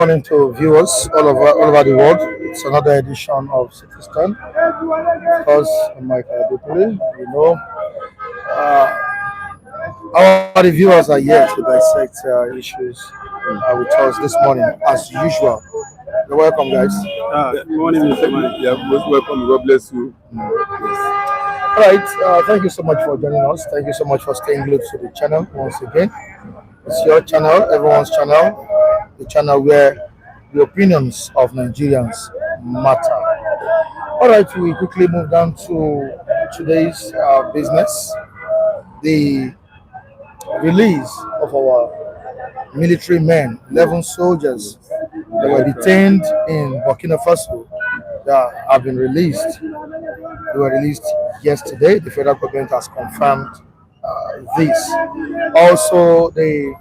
Morning to viewers all over the world. It's another edition of Citizen. Of course, I'm Michael Adepole. Uh, our reviewers are here to dissect issues with us this morning, as usual. You're welcome, guys. Good morning, Mr. Man. Yeah, most welcome. God bless you. All right. Thank you so much for joining us. Thank you so much for staying glued to the channel once again. It's your channel, everyone's channel, the channel where the opinions of Nigerians matter. All right, we quickly move down to today's business. The release of our military men, 11 soldiers that were detained in Burkina Faso that have been released. They were released yesterday. The federal government has confirmed this. Also, the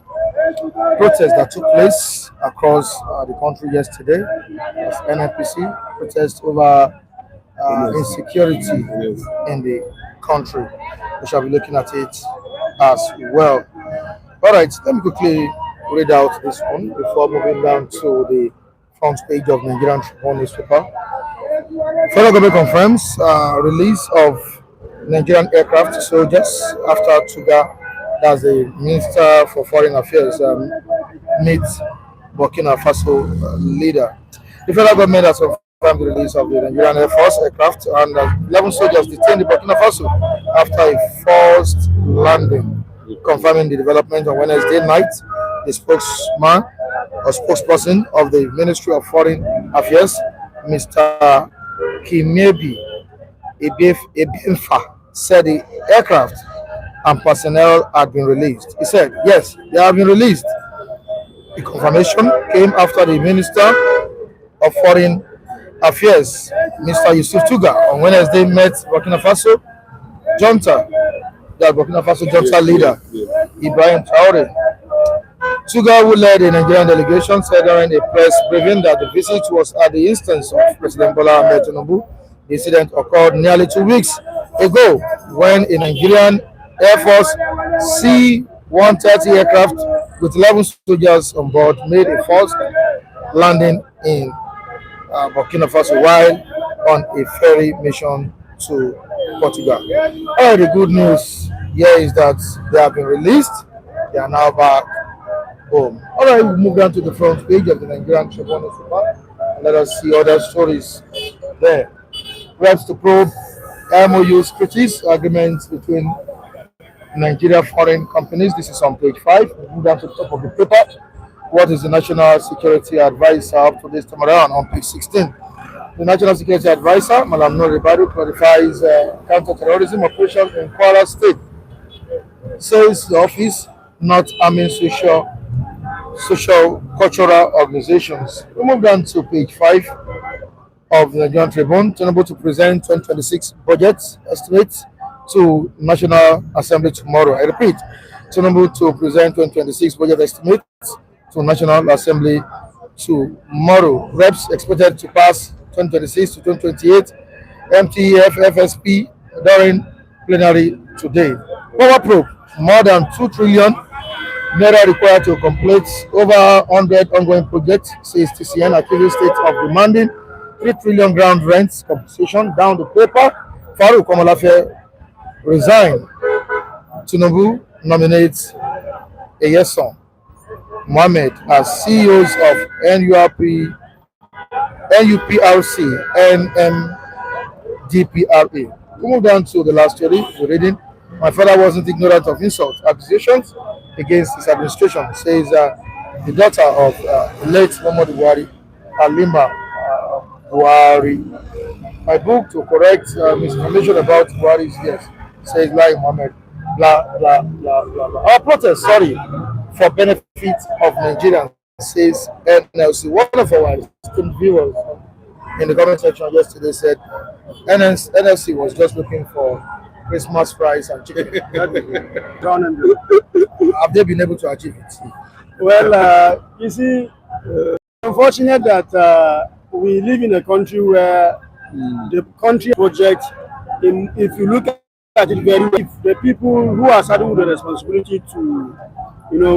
protest that took place across the country yesterday was NNPC protest over insecurity in the country. We shall be looking at it as well. All right, let me quickly read out this one before moving down to the front page of Nigerian Tribune newspaper. Federal government confirms release of Nigerian aircraft soldiers after Tuga, that's the Minister for Foreign Affairs, meets Burkina Faso leader. The federal government has confirmed the release of the Nigerian Air Force aircraft and 11 soldiers detained in Burkina Faso after a forced landing. Confirming the development on Wednesday night, the spokesman or spokesperson of the Ministry of Foreign Affairs, Mr. Kimebi Ebimfa, said the aircraft and personnel had been released. He said, yes, they have been released. The confirmation came after the Minister of Foreign Affairs, Mr. Yusuf Tuga, on Wednesday met Burkina Faso junta, the Burkina Faso junta leader, Ibrahim Traore. Tuga, who led the Nigerian delegation, said during a press briefing that the visit was at the instance of President Bola Ahmed Tinubu. The incident occurred nearly 2 weeks ago when a Nigerian Air Force C-130 aircraft with 11 soldiers on board made a forced landing in Burkina Faso while on a ferry mission to Portugal. All the good news here is that they have been released. They are now back home. All right, we'll move down to the front page of the Nigerian Tribune newspaper and let us see other stories there. Reps to probe MOU's critics agreements between Nigeria foreign companies. This is on page 5. We'll move down to the top of the paper. What is the National Security Advisor up to this time around on page 16? The National Security Advisor, Malam Noor Ribadu, clarifies counter-terrorism operations in Kwara State. Says the office not arming social cultural organizations. We move down to page 5 of the Nigerian Tribune. Tinubu to present 2026 budget estimates to National Assembly tomorrow. I repeat, Tinubu to present 2026 budget estimates to National Assembly tomorrow. Reps expected to pass 2026 to 2028 MTEF FSP during plenary today. Power probe, more than 2 trillion naira required to complete over 100 ongoing projects, says TCN. Akili State of demanding 3 trillion ground rents compensation. Down the paper, Farouk Komolafe resign. Tinubu nominates Eyeson Mohammed as CEOs of NUPRC, NMDPRA. We move down to the last story we're reading. My father wasn't ignorant of insult accusations against his administration, says the daughter of late Muhammad Buhari, Halima Buhari. My book to correct misinformation about Buhari's yes, says Lai Mohammed, blah, blah, blah, blah, blah. Our protest, sorry, for benefit of Nigerians, says NLC. One of our esteemed viewers in the comment section yesterday said NLC was just looking for Christmas fries and chicken. Have they been able to achieve it? Well, you see, unfortunate that we live in a country where the country project, if you look at it very well, the people who are saddled with the responsibility to,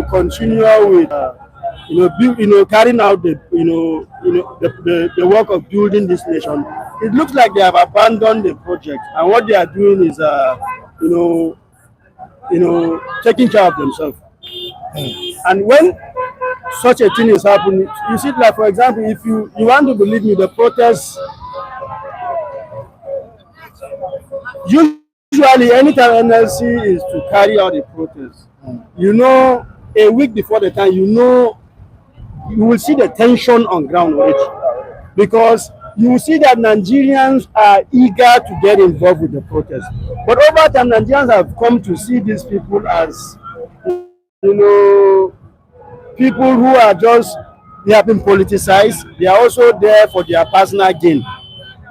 continue with carrying out the work of building this nation. It looks like they have abandoned the project, and what they are doing is, taking care of themselves. And when such a thing is happening, you see, like for example, if you want to believe me, the protests usually anytime NLC is to carry out the protest, a week before the time, you will see the tension on ground already, because you will see that Nigerians are eager to get involved with the protest. But over time, Nigerians have come to see these people as, people who are they have been politicized. They are also there for their personal gain,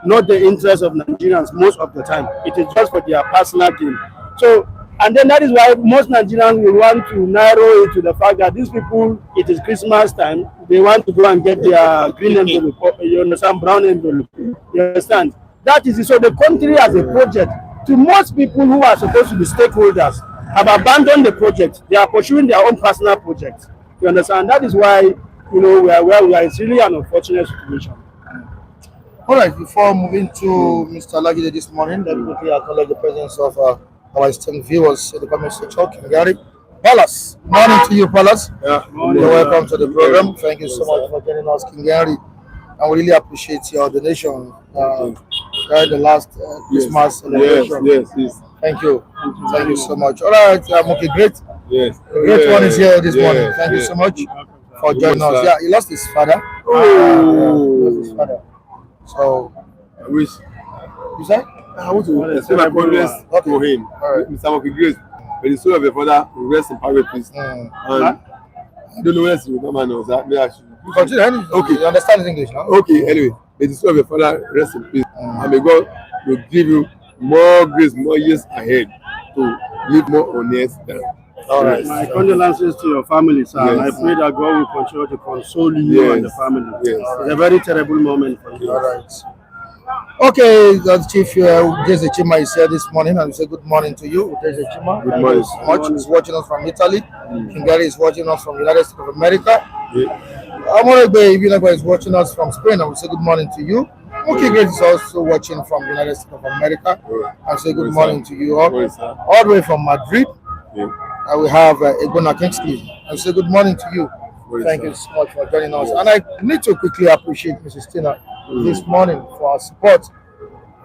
not the interest of Nigerians most of the time. It is just for their personal gain. So, and then that is why most Nigerians will want to narrow it to the fact that these people, it is Christmas time, they want to go and get their green envelope, you understand, brown envelope. You understand? That is it. So the country as a project, to most people who are supposed to be stakeholders, have abandoned the project. They are pursuing their own personal project. You understand? That is why, we are where we are. It's really an unfortunate situation. All right, before moving to Mr. Lagide this morning, let me quickly acknowledge the presence of our esteemed viewers in the comment section. Kingari Palace, morning to you, Palace. Yeah. You're welcome to the program. Thank you so much for joining us, Kingari. And we really appreciate your donation during the last Christmas celebration. Yes. Thank you so much. All right, okay, great. Yes. Great one is here this morning. Thank you so much for joining us. Yeah, he lost his father. He lost his father. So, I wish. You said? I want to extend my condolence to him, Mr. Moki Grace. May the soul of your father rest in private peace. And I don't know where else you come and know that. Continue. Okay, you understand his English now? Okay, anyway, may the soul of your father rest in peace. And may God will give you more grace, more years ahead to live more honest. All right. My condolences to your family, sir. Yes. I pray that God will continue to console you and the family. Yes. It's a very terrible moment for you. All right. Okay, the Chief Jesse Chima is here this morning, and we say good morning to you. Jesse Chima. Good morning. He's watching us from Italy. Kingari is watching us from the United States of America. Amorebe Ibinagwa is watching us from Spain, and we say good morning to you. Okay, Great is also watching from the United States of America. I say good morning to you all the way from Madrid. We have Egbona Kingsley. I say good morning to you. Thank you so much for joining us. And I need to quickly appreciate Mrs. Tina this morning for our support.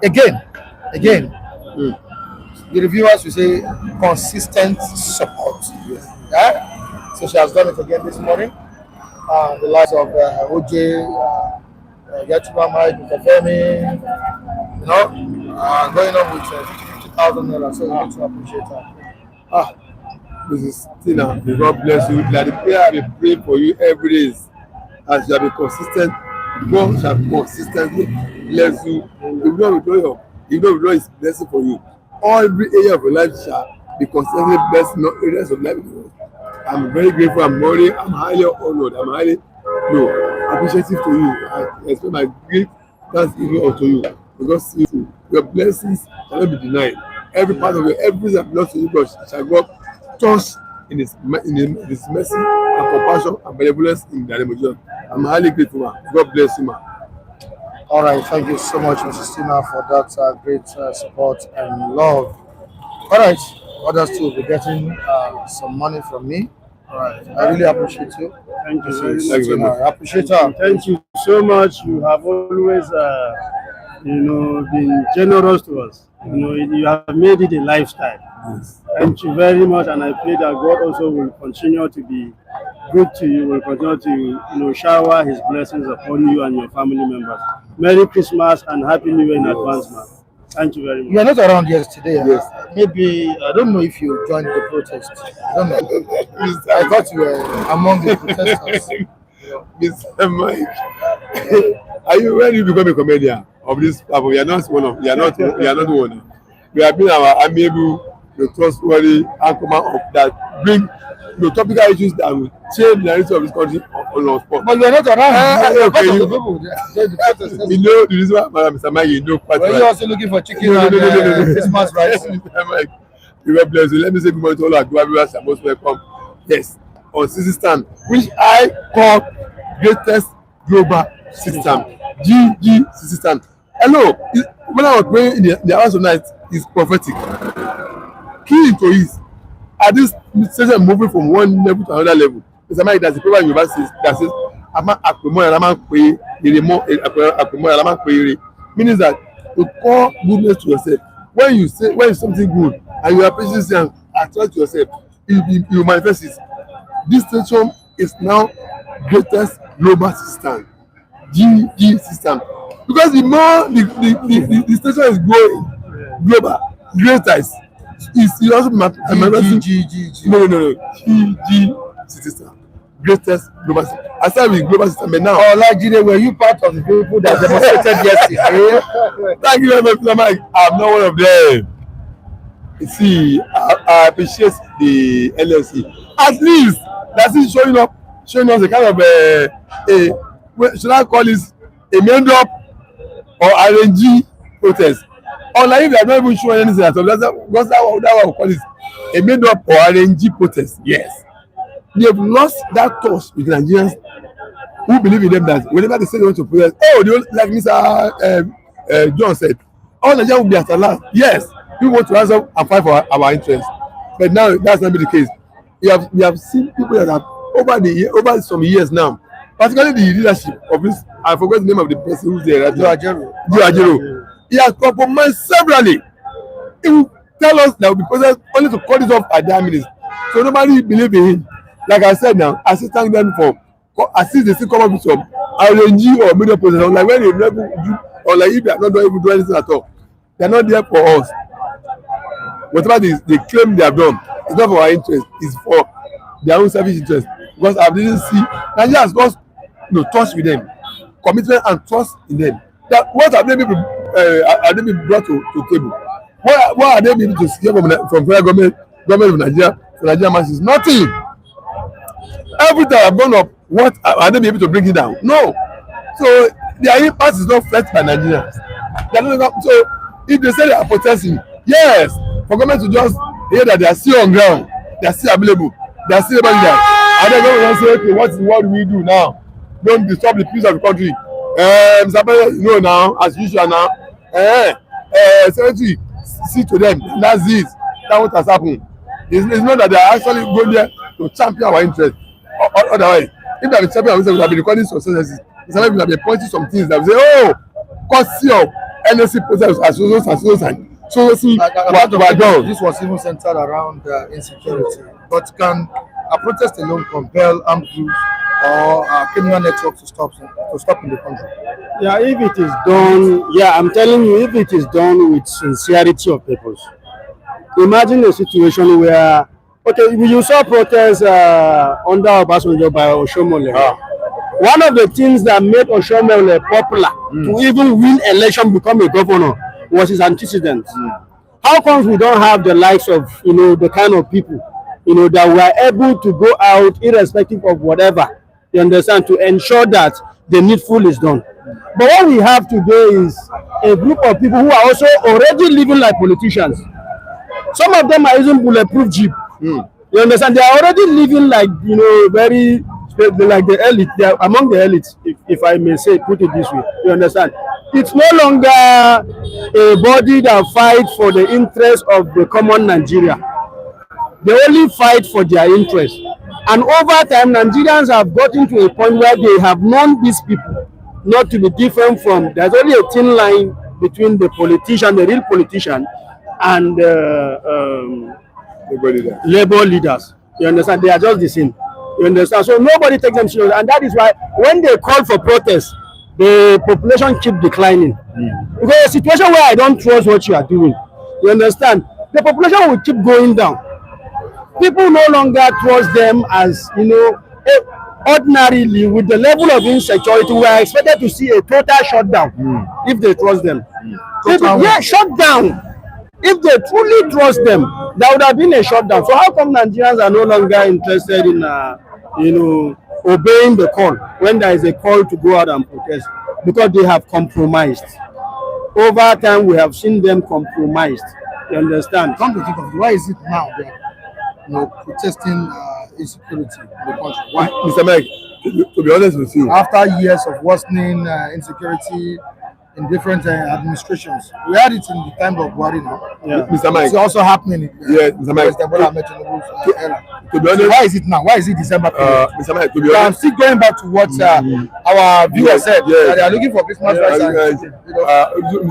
Again. The reviewers will say consistent support. Yeah? So she has done it again this morning. The likes of OJ, Yachuma Mike, Mr. Femi, going on with 50,000 naira. So we need to appreciate her. Mrs. Tina, may God bless you. Like the prayer I will pray for you every day, as you have been consistent, God shall consistently bless you. If you don't withdraw His blessing for you, every area of your life shall be consistently blessed in all areas of life. I'm very grateful. I'm highly honored. I'm highly appreciative to you. I express my great thanksgiving unto you, because your blessings cannot be denied. Every part of your everything that belongs to you, God shall God touch in His mercy and compassion and benevolence in the name of Jesus. I'm highly grateful, man. God bless you, man. All right, thank you so much, Mrs. Tina, for that great support and love. All right, others too will be getting some money from me. All right, I really appreciate you. Thank you very much. I appreciate her. Thank you so much. You have always, been generous to us. You have made it a lifestyle. Yes. Thank you very much, and I pray that God also will continue to be good to you, will continue to shower His blessings upon you and your family members. Merry Christmas and Happy New Year in advance, man. Thank you very much. You are not around yesterday. Yes. Maybe, I don't know if you joined the protest. I don't know. I thought you were among the protesters. Mr. Mike, are you ready to become a comedian of this platform? You are not one. We have been our amiable, trustworthy anchorman of that bring topical issues that will change the narrative of this country on our spot. But you are not around. You know the reason why, Mr. Mike, you know quite well. Were you also looking for chicken and Christmas rice? Mr. Mike, you will bless you. Let me say good morning to all our viewers and most welcome. Yes, on system, which I call greatest global system, GG system. Hello, when I was praying in the house of night, is prophetic. Key into it, at this station moving from one level to another level. It's a man that's the proper university that says, meaning that to call goodness to yourself. When you something good and you appreciate it and attract to yourself, you manifest it. This station is now greatest global system, GG system. Because the more the station is growing, global, greater is also manifesting. No. GG system. Greatest global system. I started with global system, but now. Oh, Nigeria, were you part of the people that demonstrated yesterday? Thank you very much, Mike. I'm not one of them. You see, I appreciate the LLC. At least that's it showing us a kind of should I call this a main up or RNG protest? Or like if they are not even showing anything at all, that's what we call it a made up or RNG protest. Yes. They have lost that trust with Nigerians who believe in them that whenever they say they want to protest, oh, they don't, like Mr. John said, all Nigerians will be at last. Yes, we want to rise up and fight for our interests. But now that's not be the case. We have seen people that have over some years now, particularly the leadership of this, I forgot the name of the person who's there. Joe Ajero. He has compromised severally. He will tell us that will be protest only to cut it off at their minutes. So nobody believe in him. Like I said now, I still thank them for assist they still come up with some RNG or media process. Like when they never do, or like if they are not even do anything at all, they are not there for us. Whatever they claim they have done, it's not for our interest, it's for their own selfish interest. Because I didn't see Nigeria has lost trust with them, commitment and trust in them. That what have they been brought to table? What are they able to secure from federal government of Nigeria, Nigerian masses? Nothing. Everything have gone up. What are they able to bring it down? No. So their impact is not felt by Nigerians. So if they say they are protesting, yes, for government to just hear that they are still on ground, they are still available, they are still able to die. And then government say, okay, what do we do now? Don't disturb the peace of the country. Mr. President, now, as usual now, secretary, see to them, that's it. That's what has happened. It's not that they are actually going there to champion our interest. Otherwise, if they have been champion our interest, we would have been recording some successes. Mr. President, we have been pointing some things that we say, oh, courtesy of NSC process as so see what we are done. This was even centered around insecurity. But can a protest alone compel armed groups or criminal networks to stop in the country? Yeah, if it is done, I'm telling you, if it is done with sincerity of purpose. Imagine a situation where, okay, you saw protests under Obasanjo by Oshomole. One of the things that made Oshomole popular to even win election, become a governor, was his antecedents. How comes we don't have the likes of, the kind of people, that were able to go out irrespective of whatever, you understand, to ensure that the needful is done. But what we have today is a group of people who are also already living like politicians. Some of them are using bulletproof jeep. You understand? They are already living like, very, like the elite. They are among the elites, if I may say, put it this way. You understand? It's no longer a body that fights for the interest of the common Nigeria. They only fight for their interest. And over time, Nigerians have gotten to a point where they have known these people not to be different from, there's only a thin line between the politician, the real politician, and labor leaders. You understand? They are just the same. You understand? So nobody takes them seriously. And that is why when they call for protest, the population keep declining. Because a situation where I don't trust what you are doing, you understand? The population will keep going down. People no longer trust them as, ordinarily with the level of insecurity, we are expected to see a total shutdown if they trust them. Shut down. If they truly trust them, there would have been a shutdown. So how come Nigerians are no longer interested in, obeying the call when there is a call to go out and protest? Because they have compromised. Over time, we have seen them compromised. You understand? Come to think of it, why is it now that protesting insecurity in the country? Why? Mr. Mike, to be honest with you, After years of worsening insecurity in different administrations, we had it in the time of Buhari now. Yeah. Mr. Mike, It's also happening in yes, Mr. Mike, President Bola Ahmed Tinubu's era. to be So honest, why is it now? Why is it December period? Mr. Mike, to be So I'm honest, still going back to what our viewers Yes, said. yes. That they are looking for Christmas rights.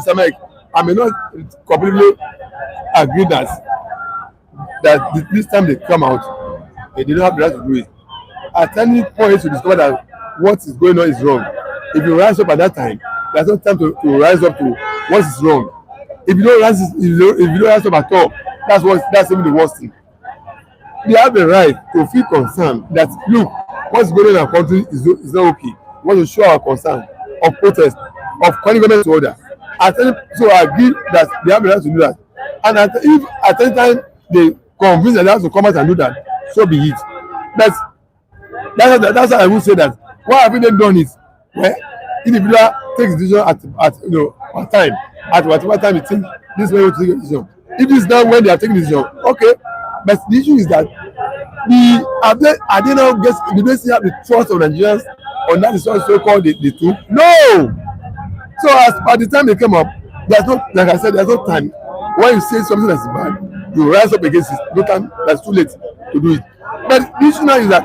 Mr. Mike, I may not completely agree that this time they come out, they don't have the right to do it. At any point to discover that what is going on is wrong. If you rise up at that time, there's no time to rise up to what is wrong. If you don't rise up at all, that's even the worst thing. They have the right to feel concerned that look, what's going on in our country is not okay. We want to show our concern of protest, of calling government to order. So I agree that they have the right to do that. And if at any time they convince that they have to come out and do that, so be it. That's how I would say that. Why haven't they done it? Well, individual takes decision at time, at whatever time you think this way to take a decision. If it's not when they are taking a decision, okay. But the issue is that did they still have the trust of Nigerians on that so-called the two? No. So as by the time they came up, there's no, like I said, there's no time. When you say something that's bad, you rise up against it. No time, that's too late to do it. But the issue now is that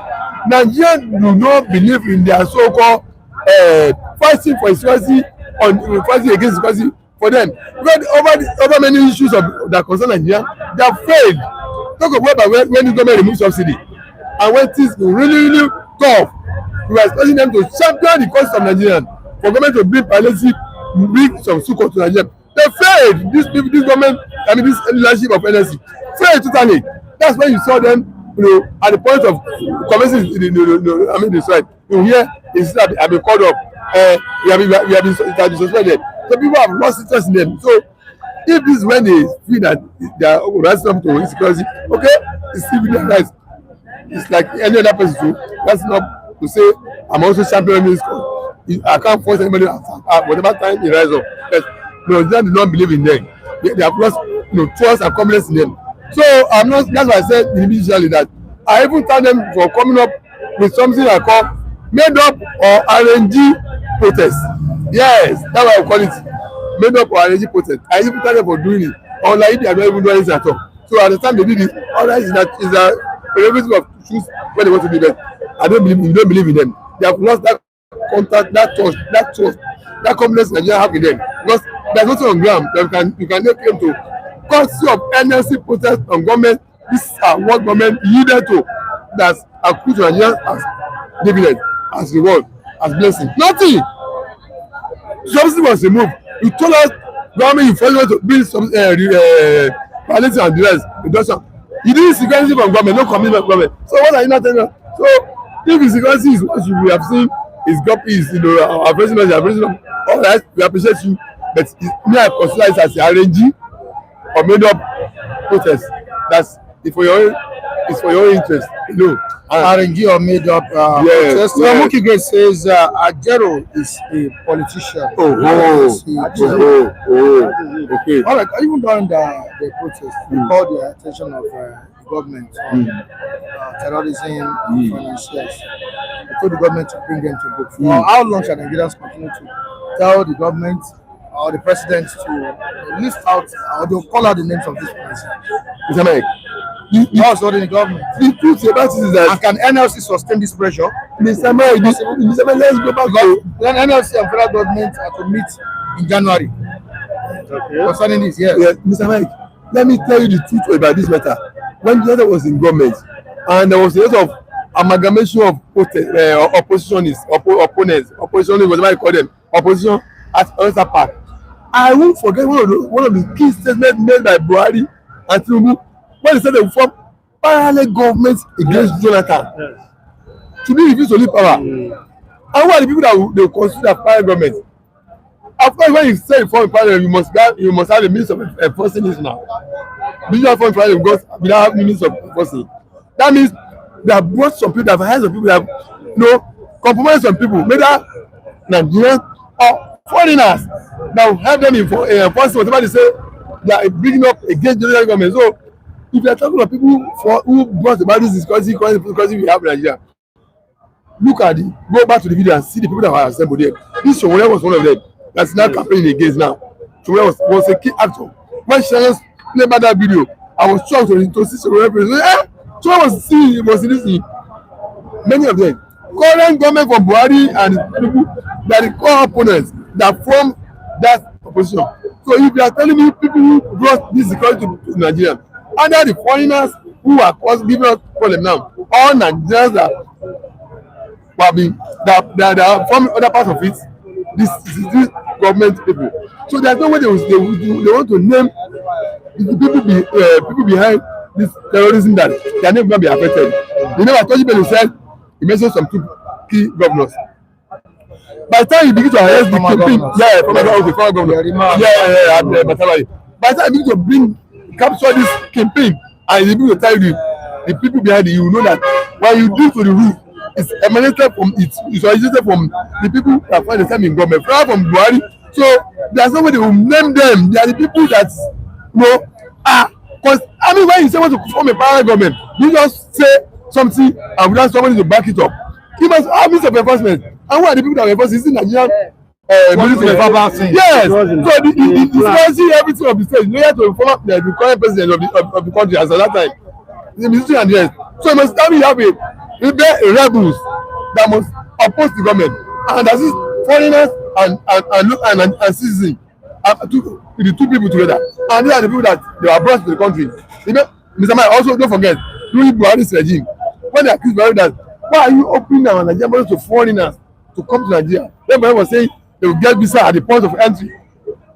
Nigerians do not believe in their so-called fighting for insecurity fighting against insecurity for them. Because over many issues that concern Nigeria, they are failed. Talk about when the government removes subsidy and when things really tough, we are expecting them to champion the cause of Nigerians, for government to bring some support to Nigeria. They failed. This government, this leadership of NSC failed totally. That's when you saw them, at the point of commencing the strike. You hear it's that have been called up. We have been suspended. So people have lost interest in them. So if this is when they feel that they are rising up to insecurity, okay, it's still their rights. It's like any other person too. That's not to say I'm also championing this cause. I can't force anybody at whatever time they rise up. Yes. No, they do not believe in them. They have lost trust and confidence in them. So I'm not. That's why I said initially that I even thank them for coming up with something I call made up or RNG protest. Yes, that's what I call it. Made up or RNG protest. I even thank them for doing it. Or like they are not even doing anything at all. So at the time they did it, all right, is a prerogative of choose when they want to do that. I don't believe in them. They have lost that contact, that trust, that confidence Nigeria have in them. Because there's nothing on ground that you can make them to. Courtesy of NLC protest on government, this is what government yielded to, that's accrued to Nigerians as dividend, as reward, as blessing. Nothing. Subsidy was removed. You told us government you first want to build some palliative and the rest reduction. You didn't see anything from government, no commitment from government. So what are you not telling us? So if insecurity is what we have seen our president, all right, we appreciate you, but me I consider it as a RNG or made up protest. That's it for your own interest, RNG or made up protest. Muki Grace says Ajero is a politician. Okay. All right, even during the protest, we called the attention of the government on terrorism financiers. We told the government to bring them to book. For how long shall Nigerians continue to tell the government or the president to list out or to call out the names of these policies? Mr. Mike, What's not in the government? the truth about it is that, And can NLC sustain this pressure? Mr. Mike, let's go back to Then NLC and federal government are to meet in January. Okay. Concerning this, yes. Mr. Mike, let me tell you the truth about this matter. When the other was in government and there was a lot of amalgamation of oppositionists, opponents, oppositionists, whatever you call them, opposition at other part. I won't forget one of the key statements made by Buhari and Tinubu when they said they will form parallel governments against Jonathan. Yes. To be refused to leave power. And who are the people that they consider parallel government? Of course, when you say you form parallel, you must have the means of enforcing this now. You don't form parallel because we don't have the means of enforcing. That means they have brought some people, they have hired some people, they have compromised some people, whether Nigerians or foreigners, that will help them in enforcing whatever they say they are bringing up against the government. So if you are talking about people who brought about this discourse because we have Nigeria, look at go back to the video and see the people that were assembled there. This Shomole was one of them that's now campaigning against now. Shomole was a key actor. When Shomole played back that video, I was shocked to see Shomole. Shomole was in this thing. Many of them. Current government from Buhari and people that the core opponents that form that opposition. So if you are telling me people who brought this security to Nigeria, under the foreigners who are giving us problem now, all Nigerians that are from other parts of it, this government people. So there's no way they want to name the people behind this terrorism that their name will not be affected. You know, Atojibelu said he mentioned some two key governors. By the time you begin to arrest the campaign, former governor, by the time you begin to capture this campaign and you begin to tell you the people behind it, you know that when you do to the roof, it's emanated from it's originated from the people that find themselves in government, from Buhari. So there's nobody who name them. They are the people that because I mean, when you say want to form a parallel government, you just say something and without somebody to back it up. You must have means of enforcement. And who are the people that enforce? Is it Nigerian military? Yes. So the see everything of the state. You have to follow the current president of the country as at that time. The military and the rest. So you must tell me you have a rebels that must oppose the government, and that is foreigners and citizens. The two people together, and they are the people that they are brought to the country. You know, Mr. Mike, also don't forget during Buhari's regime, when they accused Buhari that why are you opening our Nigerian borders to foreigners to come to Nigeria? Then Buhari was saying they will get visa at the point of entry.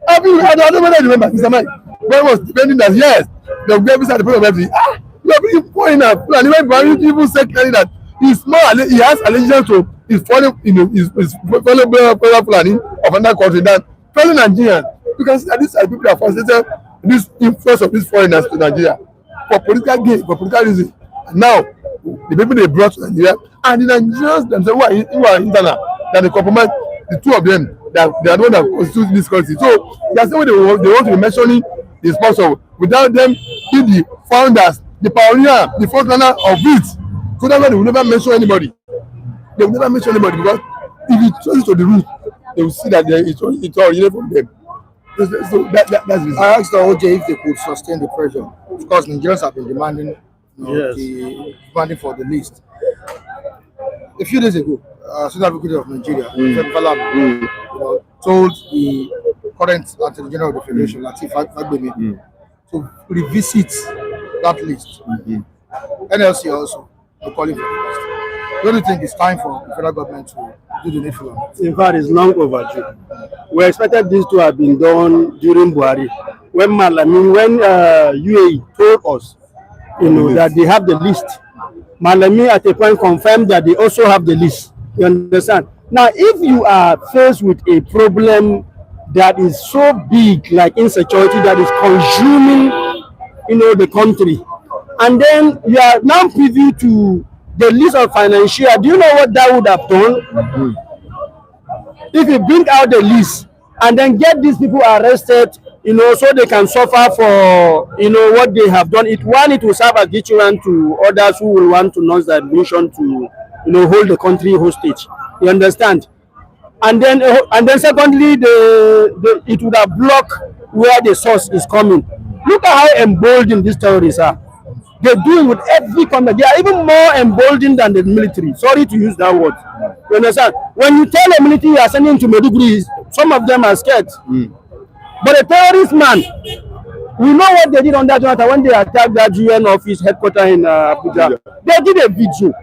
I don't know whether you remember, Mr. Mike. Buhari was defending that yes, they will get visa at the point of entry. You are bringing foreigners. And when Buhari even said clearly that he has allegiance to his fellow planning of another country than fellow Nigerians. You can see that these are the people that facilitated this influence of these foreigners to Nigeria for political gain, for political reasons. And now, the people they brought to Nigeria and the Nigerians themselves who are internal, that they compromise the two of them, that they are the one that constitute this country. So there's no way they want to be mentioning the sponsor without them being the founders, the pioneer, the first runner of it. So that's why they will never mention anybody. They will never mention anybody because if you trace it to the root, they will see that it's originated from them. So that's the reason. I asked the OJ if they could sustain the pressure because Nigerians have been demanding, demanding for the list. A few days ago, Senior Advocate of Nigeria, told the current Attorney General of the Federation, Lateef Fagbemi, to revisit that list. NLC also calling for the list. Don't you think it's time for the federal government to do the needful on it? In fact, it's long overdue. We expected this to have been done during Buhari. When UAE told us, that they have the list. Malami at a point confirmed that they also have the list. You understand? Now, if you are faced with a problem that is so big, like insecurity, that is consuming, the country, and then you are now privy to the list of financial, do you know what that would have done? If you bring out the list and then get these people arrested, so they can suffer for, what they have done. It will serve as deterrent to others who will want to notch their mission to, hold the country hostage. You understand? And then secondly, it would have blocked where the source is coming. Look at how emboldened these terrorists are. They do it with every comment. They are even more emboldened than the military. Sorry to use that word. You understand? When you tell a military you are sending to Maiduguri, some of them are scared. But a terrorist man, we know what they did on that matter when they attacked that UN office headquarters in Abuja. They did a video.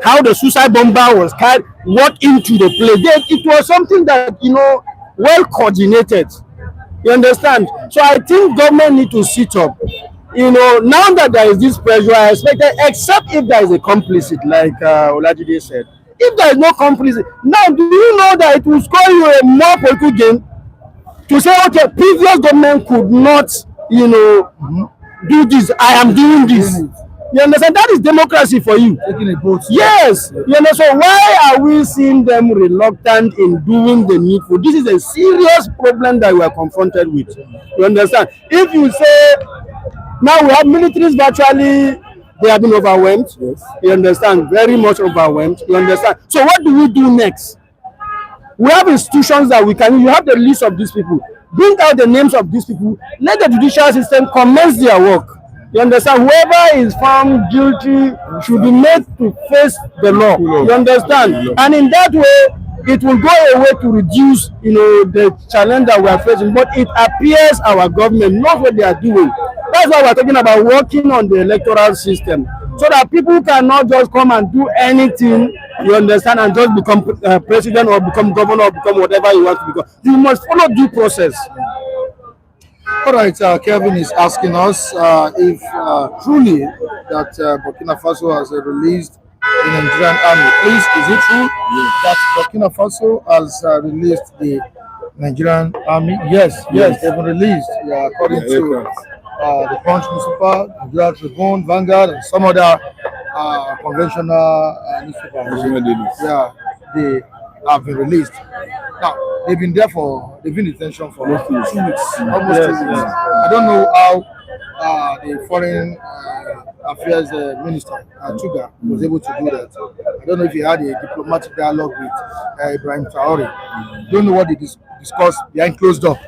How the suicide bomber was walked into the place. It was something that, well coordinated. You understand? So I think government need to sit up. Now that there is this pressure, I expect that, except if there is a complicit, like Olajide said. If there is no complicit, now do you know that it will score you a more political gain to say, okay, previous government could not, do this. I am doing this. You understand? That is democracy for you. Yes. You know, so why are we seeing them reluctant in doing the needful? This is a serious problem that we are confronted with. You understand? If you say, Now we have militaries virtually, they have been overwhelmed. Yes. You understand? Very much overwhelmed. You understand? So what do we do next? We have institutions that we can, you have the list of these people. Bring out the names of these people. Let the judicial system commence their work. You understand? Whoever is found guilty should be made to face the law. You understand? And in that way, it will go a way to reduce, the challenge that we are facing. But it appears our government knows what they are doing. That's why we're talking about working on the electoral system, so that people cannot just come and do anything, you understand, and just become president or become governor or become whatever you want to become. You must follow due process. All right, Kevin is asking us if truly that Burkina Faso has released the Nigerian army. Please, is it true that Burkina Faso has released the Nigerian army? Yes, they've been released. Yeah, according to the Punch Municipal, Nigeria Tribune, Vanguard, and some other conventional newspapers. Yeah, they have been released. Now, they've been in detention for almost 2 weeks. Almost 2 weeks. I don't know how the foreign affairs minister, Tuga, was able to do that. I don't know if he had a diplomatic dialogue with Ibrahim Traore. I don't know what they discussed behind closed door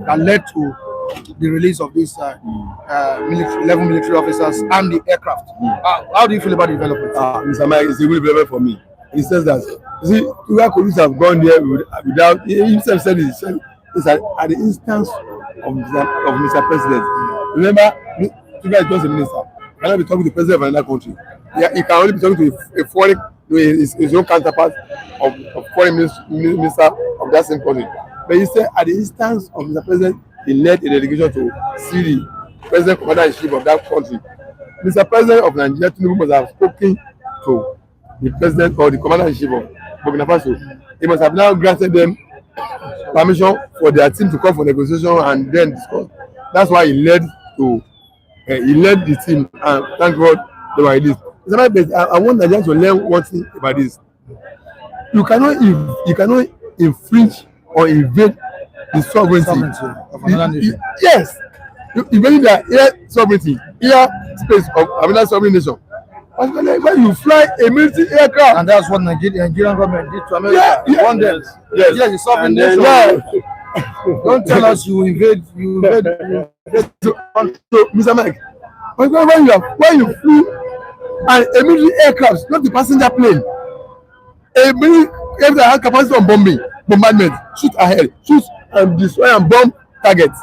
that led to the release of these 11 military officers and the aircraft. How do you feel about the development? Mr. Mike, it's a good development for me. He says that, you see, Tuga police have gone there without, he himself said it's at the instance of Mr. President. Remember, Tuga is just a minister. He cannot be talking to the president of another country. Yeah, he can only be talking to a foreign, his own counterpart of foreign minister of that same country. But he said at the instance of Mr. President, he led a delegation to see the president commander-in-chief of that country. Mr. President of Nigeria, Tinubu, must have spoken to the president or the commander-in-chief of Burkina Faso. He must have now granted them permission for their team to come for negotiation and then discuss. That's why he led the team, and thank God they were released. I want Nigerians to learn one thing about this. You cannot infringe or invade the sovereignty of another nation. Yes, you believe that air sovereignty, air space of another sovereign nation. When you fly a military aircraft, and that's what Nigerian government did to America. Yeah. One day, yes, the sovereign nation. Don't tell us you invade. So, Mr. Mike, when you flew a military aircraft, not the passenger plane, a military aircraft that has capacity of bombardment, shoot ahead, shoot and destroy and bomb targets.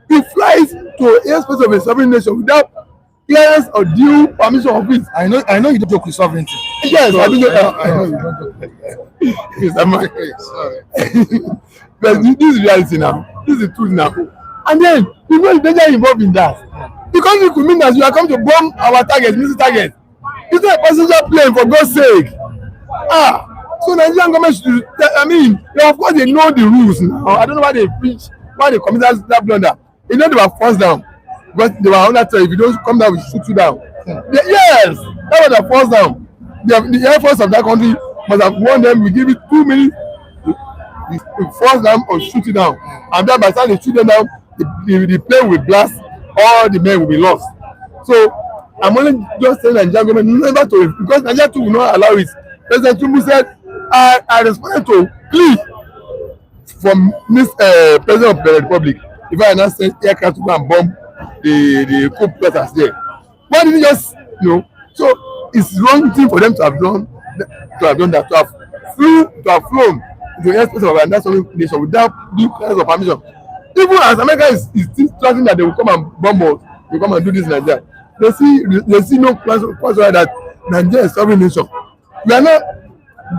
You fly to airspace of a sovereign nation without clearance or due permission of it. I know you don't joke with sovereignty. Yes, I know you don't joke with it. Mr. Mike. But this is reality now. This is the truth now. And then you know the danger involved in that. Because it could mean that you are coming to bomb our targets, missing targets. It's not a passenger plane, for God's sake. So Nigerian government should, of course they know the rules now. I don't know why they committed that blunder. They know they were forced down. Because they were under threat. If you don't come down, we shoot you down. Yes, that was the forced down. The Air Force of that country must have warned them, we give it 2 minutes to force them or shoot it down. And then by the time they shoot them down, the plane will blast, all the men will be lost. So I'm only just saying Nigerian government never to, because Nigeria too will not allow it. President Tinubu said, I responded to plea from this president of the Republic. If I now send aircraft to go and bomb the coup plotters there, why did he just, so it's wrong thing for them to have done that, to have flown into the airspace of another nation without due clearance of permission. Even as America is still threatening that they will come and bomb us, they will come and do this in Nigeria. They see no plans whatsoever that Nigeria is a sovereign nation. We are not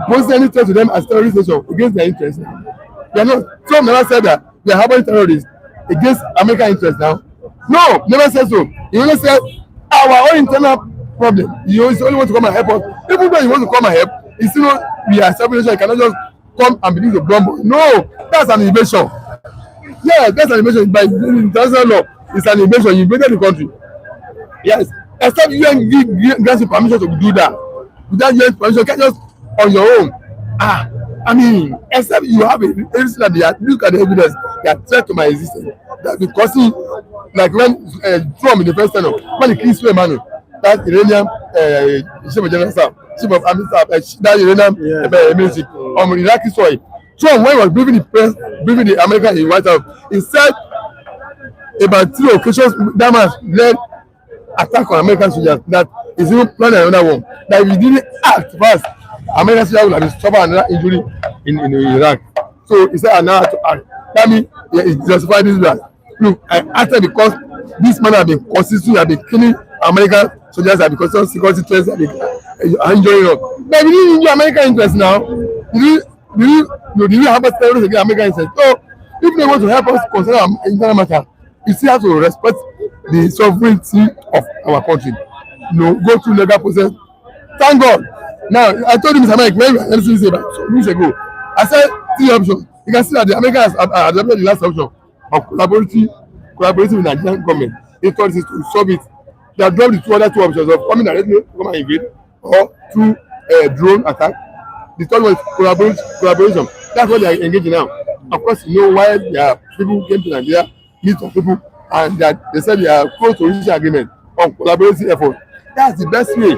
posing any threat to them as terrorist nation against their interests. We are not. Trump never said that we are harboring terrorists against American interests now. No, never said so. He only said our own internal problem. He only want to come and help us. Even though he wants to come and help, he still know we are a sovereign nation. He cannot just come and begin to bomb us. No, that's an invasion. Yeah, that's an invasion. By international law, it's an invasion. You invaded the country. Yes, except UN grants you permission to do that. Without UN permission, you can't just on your own. Except you have a evidence that they are, look at the evidence, they are threat to my existence. that because he, like when Trump in the first term, when he killed Suleimani, that Iranian chief of general staff, chief of army staff, that Iranian military on Iraqi soil. Trump, when he was briefing the American in White House, he said about 3 occasions that man led attack on American soldiers, that is even planning another one. That if he didn't act fast, American soldiers would have been suffered another injury in Iraq. So he said, "Now to act." That means he justified this that. Look, I acted because this man has been consistent, has been killing American soldiers, has been consistent security threats, has been injuring us. But we didn't injure American interests now. Did we have a terrorist against American interests? So if they want to help us consider our internal matter, you still have to respect the sovereignty of our country. Go through legal process. Thank God. Now, I told you, Mr. Mike, when we were listening about 2 weeks ago, I said 3 options. You can see that the Americans have adopted the last option of collaborating with the Nigerian government. They thought this is to solve it. They have dropped the 2 options of coming directly to come and invade or through drone attack. The third one is collaboration. That's what they are engaging now. Of course, you know why people came to Nigeria, meet some people, and that they said they are close to reaching agreement on collaborative effort. That's the best way.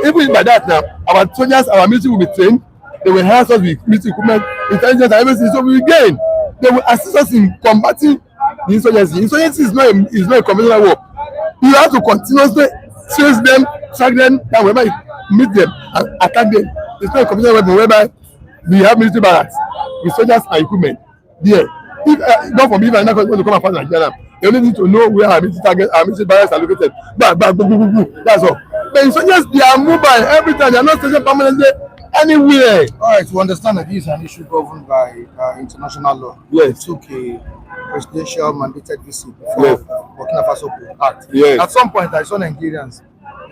Even by that now, our soldiers, our military will be trained. They will help us with military equipment, intelligence, and everything. So we will gain. They will assist us in combating the insurgency. Insurgency is not a conventional war. You have to continuously chase them, track them, and wherever you meet them and attack them. It's not a conventional weapon whereby we have military barracks with soldiers and equipment there. If not for me, if another country want to come and fight Nigeria, they only need to know where our military targets, our military barracks are located. That's all. But insurgents, they are mobile every time. They are not stationed permanently anywhere. All right, to understand that this is an issue governed by international law. Yes. It took a presidential mandated visit before Yes. Burkina Faso could act. Yes. At some point, I saw Nigerians,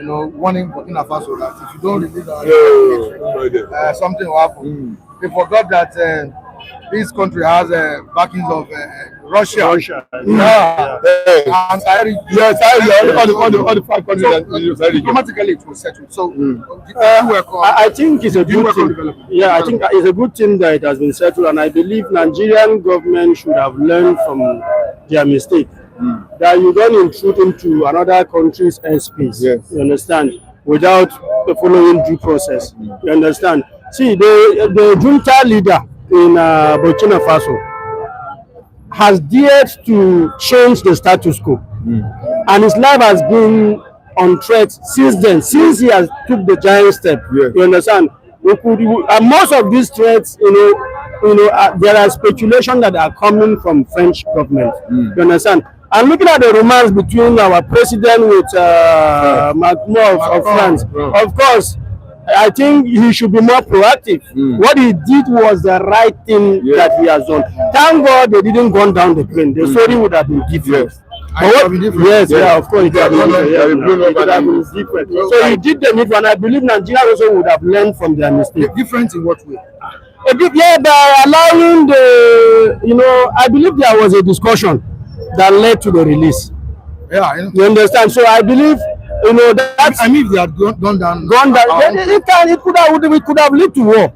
warning Burkina Faso that if you don't release our something will happen. They forgot that this country has backings of Russia. Yeah. And All the 5 countries that diplomatically it was settled. So I think it's a good thing. Yeah, I think it's a good thing that it has been settled, and I believe Nigerian government should have learned from their mistake. That you don't intrude into another country's airspace. Yes. You understand? Without the following due process. You understand? See, the junta leader in Burkina Faso has dared to change the status quo, and his life has been on threat since then. Since he has took the giant step, Yes. You understand. And most of these threats, there are speculation that are coming from French government. You understand. And looking at the romance between our president with Macron of France, of course, I think he should be more proactive. What he did was the right thing that he has done. Thank God they didn't go down the plane. The story would have been different. Yes, of course, it would have been different. So he did the need, and I believe Nigeria also would have learned from their mistake. different in what way? By allowing I believe there was a discussion that led to the release. Yeah, You understand? So I believe, that's I mean, if they had gone down, we could have led to war.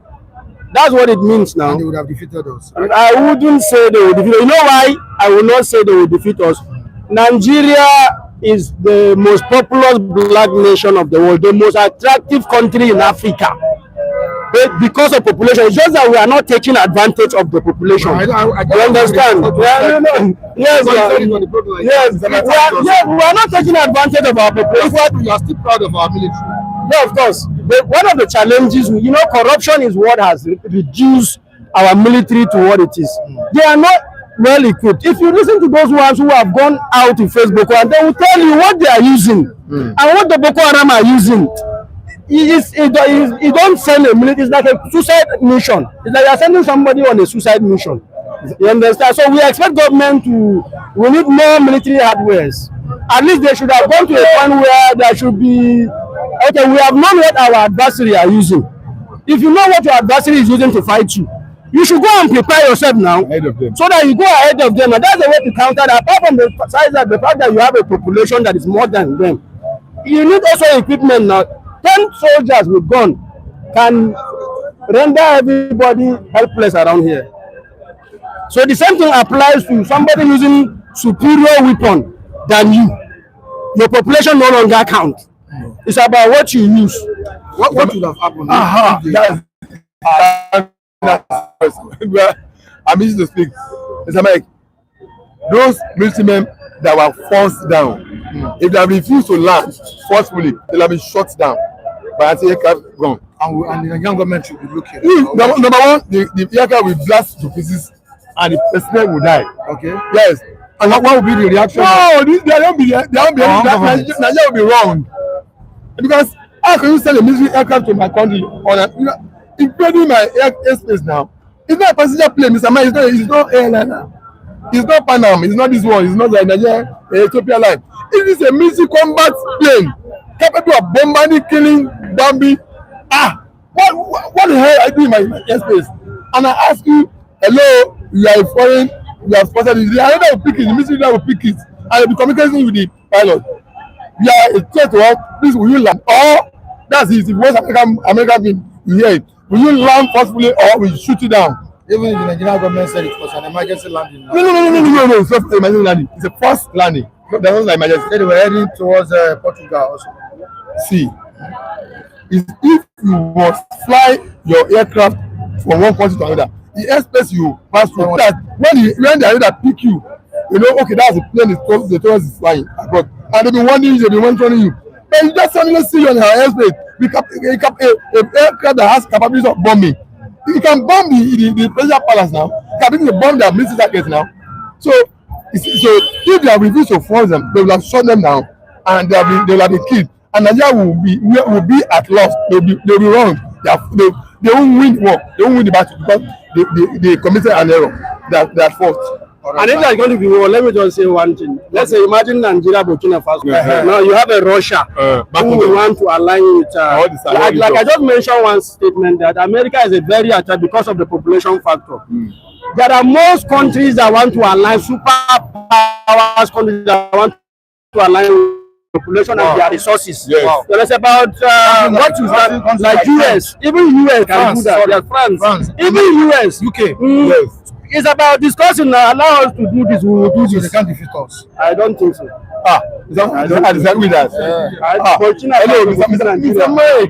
That's what it means now. and they would have defeated us. I wouldn't say they will defeat us. You know why? I will not say they will defeat us. Nigeria is the most populous black nation of the world, the most attractive country in Africa. But because of population, it's just that we are not taking advantage of the population. I You understand? Yes, we are not taking advantage of our population. We are still proud of our military. Yeah, of course. But one of the challenges, corruption is what has reduced our military to what it is. They are not well equipped. If you listen to those ones who have gone out to Facebook, and they will tell you what they are using and what the Boko Haram are using. You don't send a military. It's like a suicide mission. It's like you are sending somebody on a suicide mission. You understand? So we expect government we need more military hardwares. At least they should have gone to a point where there should be, okay, we have known what our adversary are using. If you know what your adversary is using to fight you, you should go and prepare yourself now, so that you go ahead of them. And that's the way to counter that. Apart from the fact that you have a population that is more than them, you need also equipment now. 10 soldiers with gun can render everybody helpless around here. So the same thing applies to somebody using superior weapon than you. Your population no longer count. It's about what you use. What would have happened? I'm easy to speak. It's like those militiamen that were forced down, if they have refused to land forcefully, they'll have been shot down by anti-aircraft gun. And the young government should be looking. Number one, the aircraft will blast to pieces and the president will die. Okay. Yes. And what will be the reaction? No, there won't be Nigeria will be wrong. Because how can you send a military aircraft to my country invading my airspace now? It's not a passenger plane, Mr. Man. It's not airliner. It's not Panam. It's not this one. It's not like Nigeria, Ethiopia line. It is a military combat plane capable of bombarding, killing, bombing. What the hell are you doing in my airspace? And I ask you, hello, you are a foreign, you are spotted. The another will pick it, the military will pick it, and you'll be communicating with the pilot. You are a threat to us, please will you land? Or that's it, if West American thing, you hear it. Will you land forcefully or will you shoot it down? Even if the Nigerian government said it was an emergency landing. No. It's not an emergency landing. It's a forced landing. No, that's not like emergency. They were heading towards Portugal also. See, if you must fly your aircraft from one country to another, the airspace you pass through, that when the other pick you, you know, okay, that's the plane the tourist is flying abroad, and they've been warning you, they've been monitoring you. But you just suddenly see you on our airspace, an aircraft that has capability of bombing. You can bomb the presidential palace now. You can begin to bomb their military targets now. So if they have refused to force them, they will have shot them down, and they will have been killed. And Nigeria will be at loss. They'll be wrong. They won't win the war. They won't win the battle because they committed an error. They are fault. And if there's going to be war, let me just say one thing. Let's say imagine Nigeria, Burkina Faso. Now you have a Russia who will want to align with. Like I just mentioned one statement that America is a very attractive because of the population factor. There are most countries that want to align, superpowers countries that want to align with population and their resources. Yes. Wow. So it's about what you have, like US, even US can do that. Yes, France, even US, UK. Yes. It's about discussing. Allow us to do this. We will do So this. they can't defeat us. I don't think so. I disagree with that. Hello, Mr. Mike. Mr. Mike.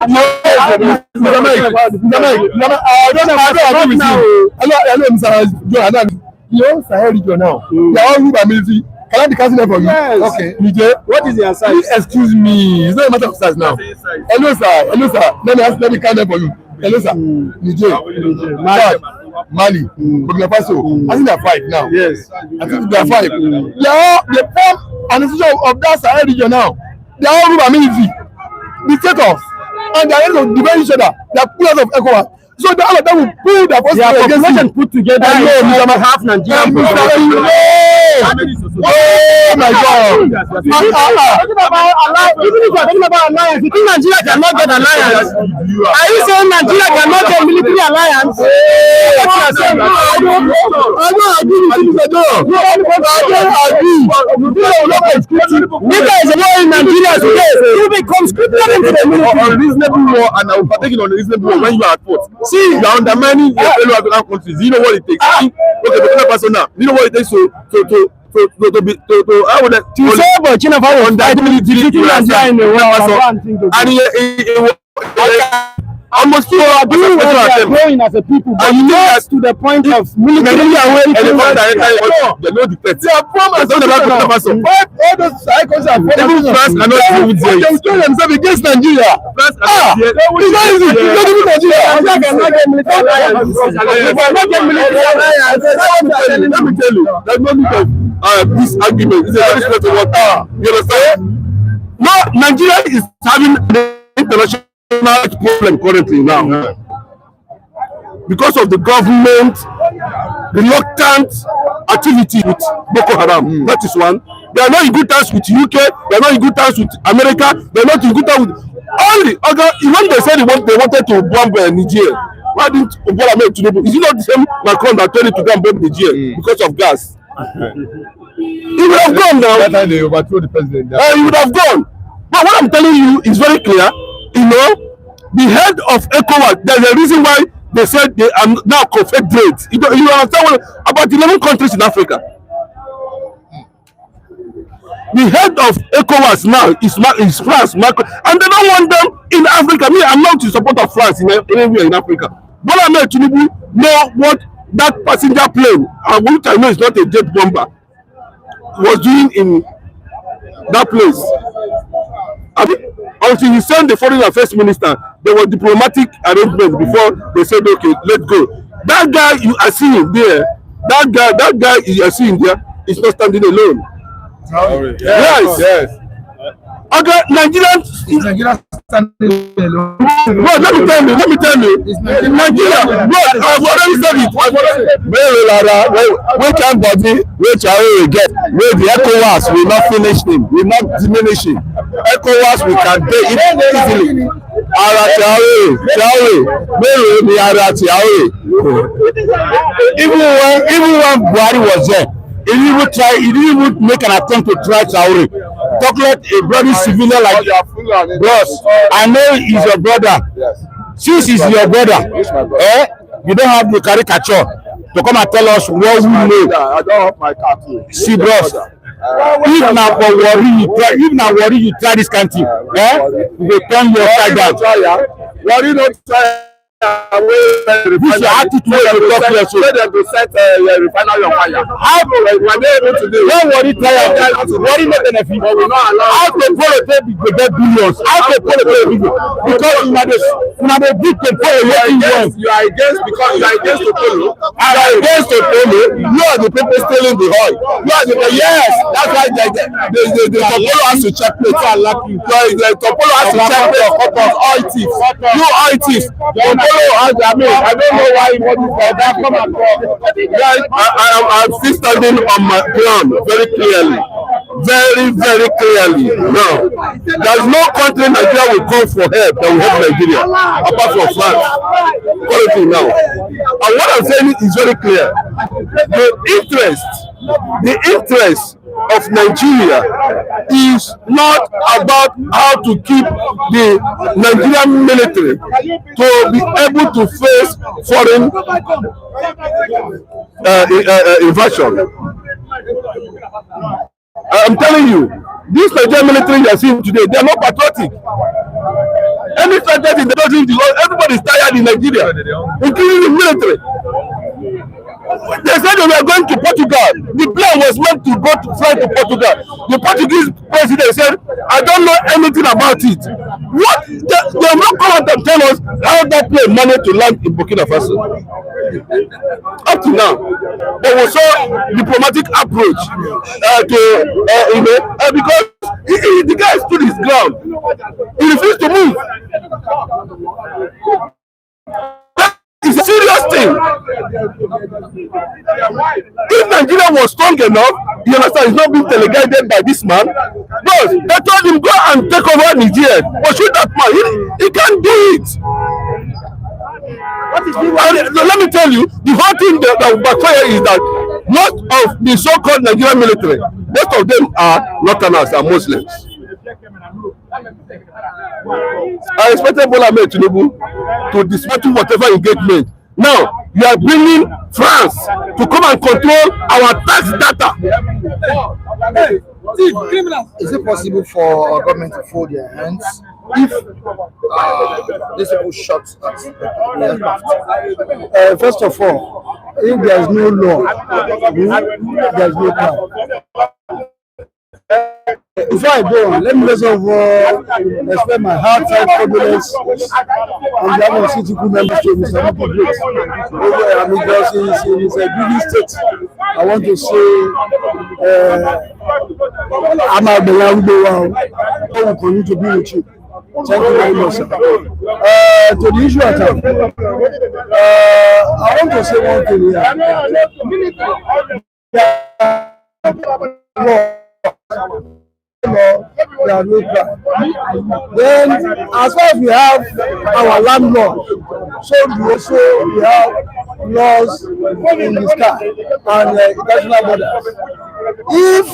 I don't agree with you. Hello, Mr. John. You Sahel region now. They are all ruled by military. Can I be casting them for you? Yes. Okay. Niger. What is your size? Please excuse me. It's not a matter of size now. Hello, sir. Hello, sir. Let me count them for you. Hello, sir. Niger. Mali. Burkina Faso. I think they are 5 now. Yes. I think they are 5. They form an institution of that Sahel region now. They are all ruled by military. Dictators. And they are able to defend each other. They are pillars of ECOWAS. So all of them will pull their forces against you. Put together. Half Nigeria. Oh my God! Even if you are talking about alliance, you think Nigeria cannot get alliance? Are you saying Nigeria cannot get military alliance? I don't agree with you, Mr. Joe. I don't agree. If there is a war in Nigeria today, you will be conscripted into the military. Unreasonable war, and I will partake in unreasonable war when you are at fault. See, you are undermining your fellow African countries. You know what it takes. Okay, Burkina Faso now. You know what it takes to how would I say Burkina Faso on that military in the world and almost people are doing what they are growing as a people, but not to the point of military away. They know the threat. They are promised. All those icons are even France cannot deal with them. They will turn themselves against Nigeria. France cannot deal with them. It's not easy. It's not even Nigeria. Nigeria cannot get military alliance. Let me tell you. There's no need of this argument. It's a very straightforward power. You understand? No, Nigeria is having the international problem currently now because of the government reluctant activity with Boko Haram. That is one. They are not in good terms with UK. They are not in good terms with America. They are not in good terms with only. When they said they wanted to bomb Niger, why didn't Obola make Tinubu? Is it not the same Macron that told him to go and bomb Niger because of gas? He would have gone now. That time they overthrew the president. He would have gone. But what I'm telling you is very clear. You know, the head of ECOWAS, there's a reason why they said they are now confederate. You understand what, about 11 countries in Africa. The head of ECOWAS now is France, Macron, and they don't want them in Africa. Me, I'm not in support of France anywhere in Africa. But I know Tinubu know what that passenger plane, which I know is not a jet bomber, was doing in that place. Until he sent the foreign affairs minister, there was diplomatic arrangement before they said, okay, let's go. That guy you are seeing there, that guy you are seeing there is not standing alone. Yes. Okay, Nigerians. Nigeria standing alone. Bro, let me tell you. In Nigeria, bro, I've already said it. We can't body, which I will get. Where the ECOWAS will not finish him, will not diminish him. ECOWAS we can take it easily. Even when Buhari was there, he didn't even make an attempt to try Traore. Talk like a bloody civilian like bros. I know he's your brother. Since he's your brother, you don't have the caricature to come and tell us what we know. I don't have my car too. See, bros. If na for worry you try this kind of thing, you go turn your side down. Worry not try. This your attitude wey you talk here so. Let them go set refinery on fire. How were they able to do? Don't worry, worry no benefit. How to follow the get billions? How to follow the billions? Because una dey beat the follow wetin you want. You are against because you are against the polo. You are against the polo. You are the people stealing the oil. You are the yes. That's why the Topolo has to check plate. The Topolo has to check plate of oil thief. You oil thief. I don't know why he wanted to that come across. I'm still standing on my ground very clearly. Very clearly. No. There's no country Nigeria will call for help that will help Nigeria apart from France. Currently now. And what I'm saying is very clear. The interest of Nigeria is not about how to keep the Nigerian military to be able to face foreign invasion. I'm telling you, this Nigerian military you are seeing today, they are not patriotic. Any strategy they don't think everybody is tired in Nigeria, including the military. They said they were going to Portugal. The plan was meant to fly to Portugal. The Portuguese president said, I don't know anything about it. What? They have not come out and tell us how that plane managed to land in Burkina Faso. Up to now. But we saw diplomatic approach because the guy stood his ground. He refused to move. It's a serious thing. If Nigeria was strong enough, you understand, it's not being teleguided by this man. But they told him go and take over Nigeria. But shoot that man, he can't do it. Let me tell you, the whole thing that will backfire is that most of the so-called Nigerian military, most of them are Northerners and Muslims. I expected Bola Ahmed Tinubu to dismantle whatever engagement. Now, you are bringing France to come and control our tax data. Is it possible for our government to fold their hands if these people shot at the aircraft? First of all, if there is no law, there is no crime. Before I go on, let me first of all express my heartfelt condolence on behalf of Citizen members to Mr. Muki Grace. I mean, because it's a grieving state. I want to say, I'm out there, I will continue to be with you. Thank you very much, sir. To the issue at hand, I want to say one thing here. Then, as far as we have our land law, so we have laws in the sky and international borders. If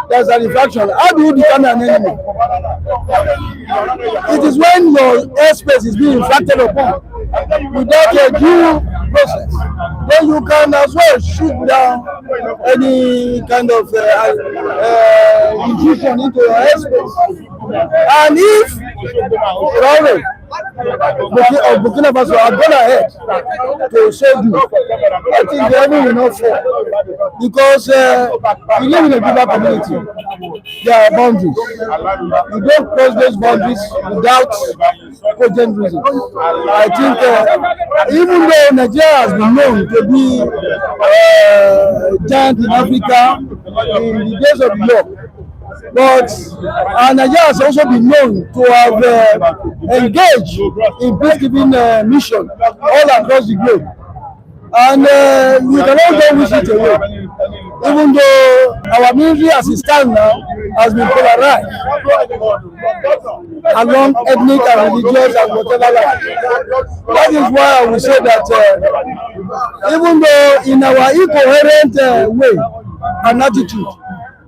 there's an infraction, how do you determine an enemy? It is when your airspace is being infracted upon. without a due process, then you can as well shoot down any kind of intrusion into your airspace. And if Traore of Burkina Faso had gone ahead to so do, I think the heaven will not fall, because we live in a global community. There are boundaries. You don't cross those boundaries without cogent reason. I think even though Nigeria has been known to be giant in Africa in the days of Europe, but Nigeria has also been known to have engaged in peacekeeping mission all across the globe. And we cannot go wish it away, even though our military as it stands now has been polarized along ethnic and religious and whatever line. That is why I will say that even though in our incoherent way and attitude,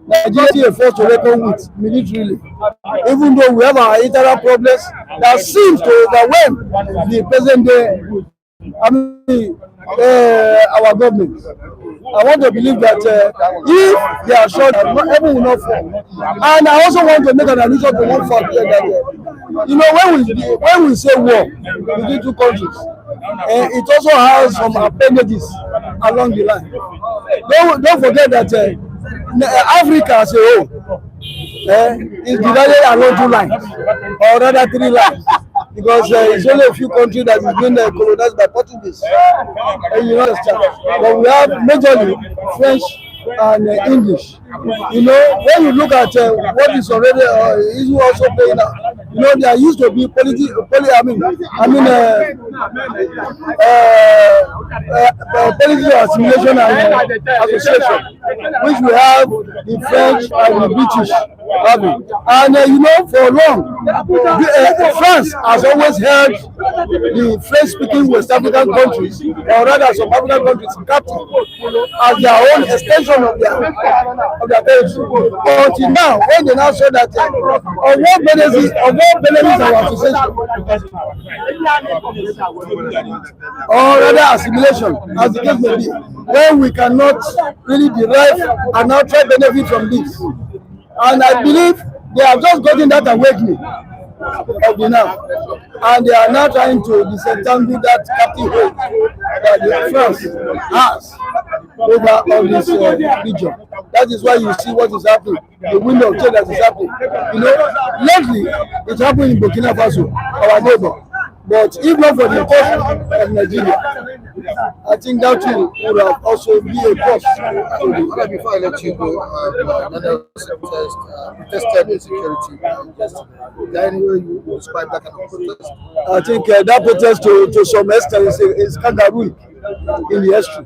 Nigeria is a force to reckon with militarily, even though we have our internal problems that seems to overwhelm the present day, our government. I want to believe that if they are sure that heaven will not fall. And I also want to make an allusion to one fact here that when we say war between two countries, it also has some appendages along the line. Don't forget that Africa as a whole is divided along 2 lines, or rather 3 lines, because it's only a few countries that have been colonized by Portuguese. You understand? But we have majorly French and English. When you look at what is already is also playing out, there used to be political assimilation and association, which we have the French and the British having. And for long, France has always held the French-speaking West African countries, or rather some African countries, captive as their own extension of their territory. Until now, when they now saw that of what benefits our association, or rather assimilation, as the case may be, when we cannot really derive and now try benefit from this. And I believe they have just gotten that awakening of the now, and they are now trying to disentangle that captive hold that the France has over all this region. That is why you see what is happening, the window of change that is happening. Lately it's happening in Burkina Faso, our neighbor. But if not for the cause of Nigeria, I think that would have also be a cause. Before I let you go, tested insecurity yesterday. Is there any way you describe that kind of protest? I think that protest to some extent is kangaroo in the history.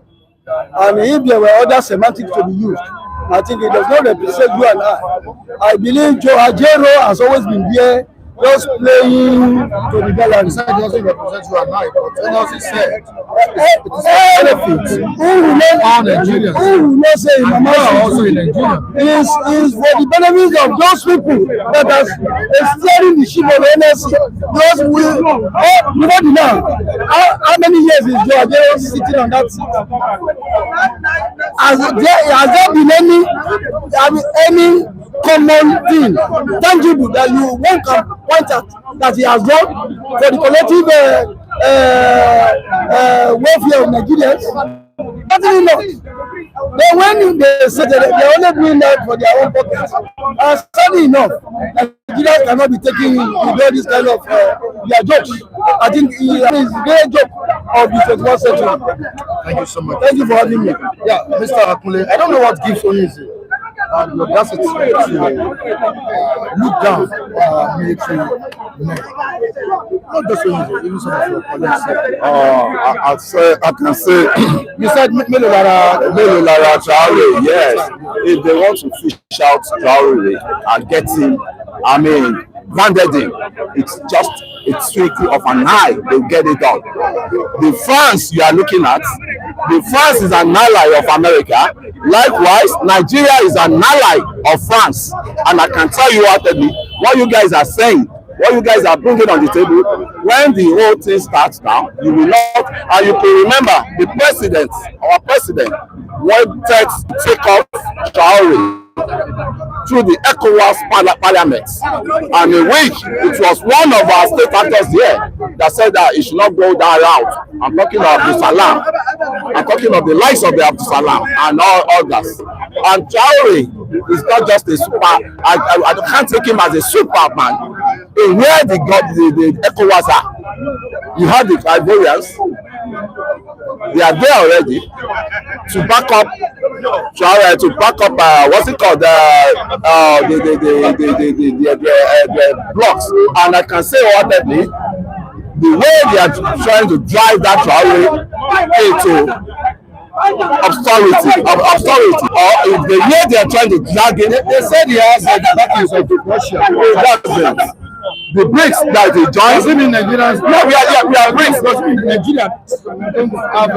And if there were other semantics to be used, I think it does not represent you and I. I believe Joe Ajero has always been there, just playing to the balance. It doesn't represent you and I, but when else is said, benefits. Who will not say in also in Nigeria is for the benefits of those people that are steering the ship of the NSC. Those will, now, how many years is Joe Ajero sitting on that seat? Has there been any common thing, tangible, that you one can point at that he has done for the collective welfare of Nigerians? Certainly not. But when they say that they're only doing that for their own pockets, sadly enough, Nigerians cannot be taking this kind of their jokes. I think it is a great joke of the 21st century. Thank you so much. Thank you for having me. Yeah, Mr. Akunle, I don't know what gives Onyeze the audacity to look down military men. Not just Onyeze, even some of your colleagues. I can say, You said Melo Lara Traore, yes. If they want to fish out Traore and get him, grounded him, it's just a twinkle of an eye, they'll get it done. The France you are looking at, the France is an ally of America. Likewise, Nigeria is an ally of France. And I can tell you what you guys are saying what you guys are bringing on the table, when the whole thing starts now, you will not, and you can remember the president, our president, wanted to take off Traore through the ECOWAS parliament, and in which it was one of our state actors here that said that it should not go that route. I'm talking of Abdul Salam. I'm talking of the likes of the Abdul Salam and all others. And Traore is not just a super. I can't take him as a superman. In where the ECOWAS are, you have the Ivorians. They are there already to back up Traore, to back up what's it called, the blocks. And I can say whatever, the way they are trying to drive that Traore into obscurity, or if the way they are trying to drag it, they said he has the backings of Russia. The BRICS that they joined. Doesn't mean Nigerians. No, we are BRICS. Doesn't mean Nigeria don't have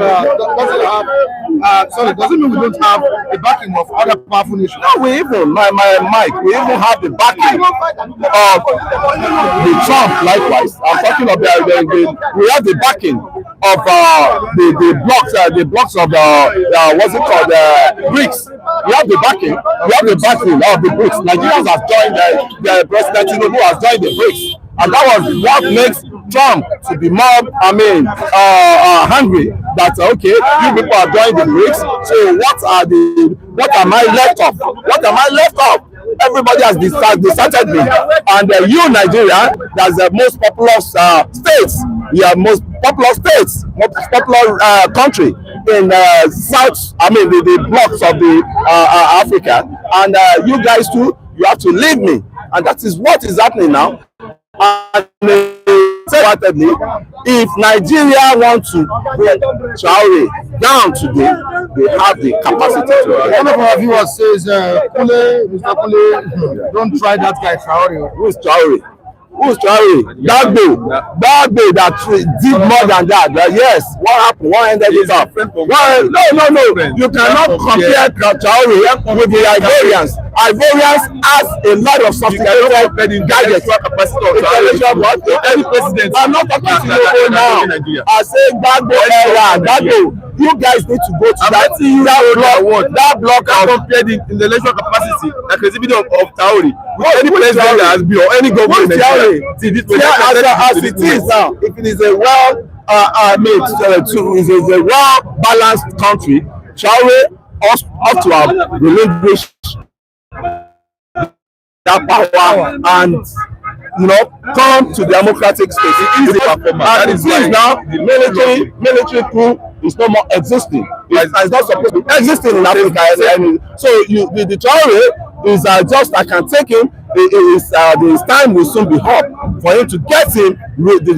doesn't mean we don't have the backing of other powerful nations. No, we even we even have the backing of the Trump. Likewise, I'm talking about we have the backing of the blocks of what's it called, BRICS. We have the backing. We have the backing of the BRICS. Nigerians have joined the President Tinubu has joined the BRICS. And that was what makes Trump to be more, hungry that, okay, you people are joining the BRICS, so what am I left of? What am I left of? Everybody has deserted me. And you, Nigeria, that's the most popular states, most popular country in the blocks of the Africa. And you guys too, you have to leave me. And that is what is happening now. And if Nigeria wants to bring Traore down today, they have the capacity to. One of our viewers says, Mr. Kule, don't try that guy Traore. Who is Traore? Who's Traore? Dagbo that did more than that. Yes, what happened? What ended it up? Well, no. You cannot compare Traore with the Ivorians. Ivorians has a lot of sophisticated gadgets. Any president. I'm not talking to you now. I say Dagbo era. Dagbo. You guys need to go to that block and compare the intellectual capacity, the creativity of Traore with any president that has been or any government in Nigeria. As it is now, if it is a well balanced country, Traore ought to have relinquished that power and come to democratic space. It is a performance. And it is now the military coup is no more existing. It's not supposed to be existing in Africa. So the Traore is just, I can take him. His time will soon be up for him to get him rid of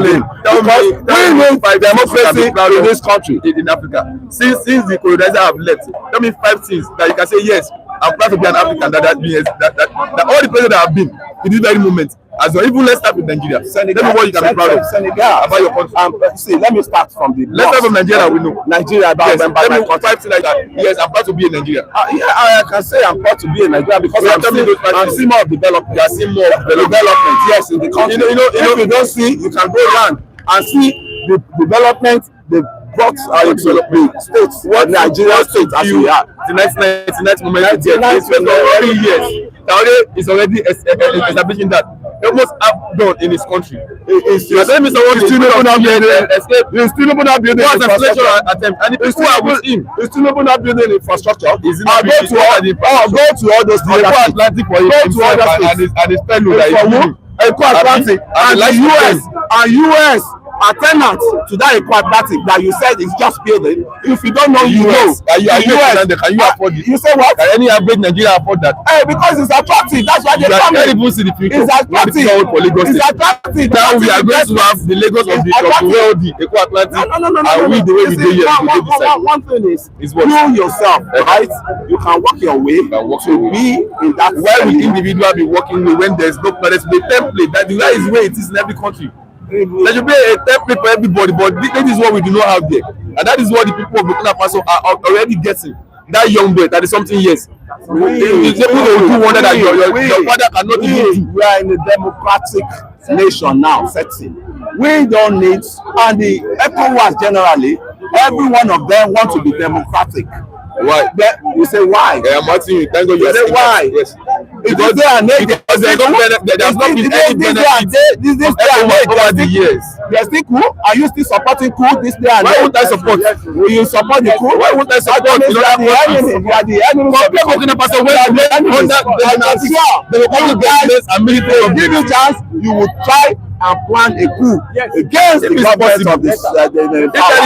him, because we need democracy in this country, in Africa. Since the colonizer have left, tell me 5 things that you can say yes, I'm proud to be an African. That means that all the presidents that have been in this very moment. As well, even let's start with Nigeria. Senegal, tell me what you can be proud of. Senegal, about your country. Let me start from the. Let's start from Nigeria. We know Nigeria. Yes, let me 5 things like that. Yes, I'm proud to be in Nigeria. I can say I'm proud to be in Nigeria because I'm seeing more of development. You are seeing more of development. Yes, in the country. If you don't see, you can go around and see the development. The brought the states, what Nigerian states as we are. The 1999 moment, 3 years. Traore is already establishing that. He almost have done in his country. He's still not building attempt, and the people are with him. He's still not building infrastructure. Go to all those Atlantic for himself and his fellow Atlantic and the US are tenants to that Atlantic that you said is just building. If you don't know, you know. Can you afford it? You say what? Can any average Nigerian afford that? Because it's attractive. That's why they come in. It's attractive. It's attractive. Now we are going to have the Lagos of the world, the Atlantic. No. And we the way we do here. One thing is you yourself, right? You can work your way to be in that. Why will individual be working when there's no place? The template that is the way it is in every country. There should be a template for everybody, but this is what we do not have there, and that is what the people of Burkina Faso are already getting. That young boy, that is something. Yes, you do wonder that your father cannot even do. We are in a democratic nation now setting. We don't need, and the ECOWAS generally, every one of them want to be democratic. Why? You say why? I'm asking you. Thank God You say why? Yes. Because there's not been any benefit this day and age over the years. There's still coup. Are you still supporting coup this day and age? Why would I support? Will you support the coup? Why would I support? You are the enemy. You are the enemy. Burkina Faso under the Republic government and military. Give you chance, you will try and plan a coup against the government of this. That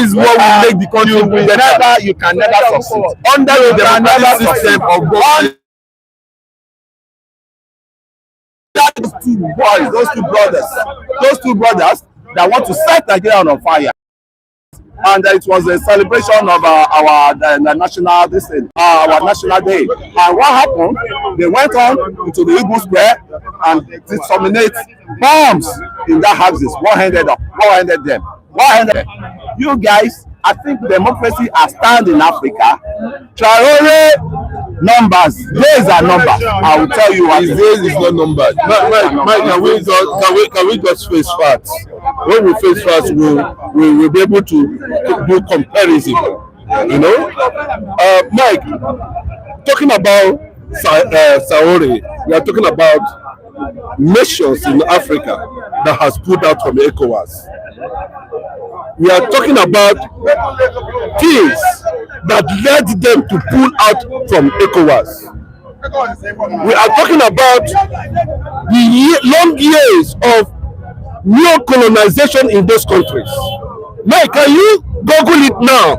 is what will make the country better. You can never succeed Under the democratic system of government. Those two brothers that want to set Nigeria on fire. And it was a celebration of our national our national day. And what happened? They went on into the Eagle Square and disseminate bombs in their houses. One-handed them. You guys, I think democracy has stand in Africa. Traore numbers, days are numbers. I will tell you what. His days is not numbered. Mike, can we just face facts? When we face facts, we'll be able to do comparison. You know, Mike, talking about Traore, we are talking about nations in Africa that has pulled out from ECOWAS. We are talking about things that led them to pull out from ECOWAS. We are talking about the long years of neo-colonization in those countries. Mike, can you Google it now?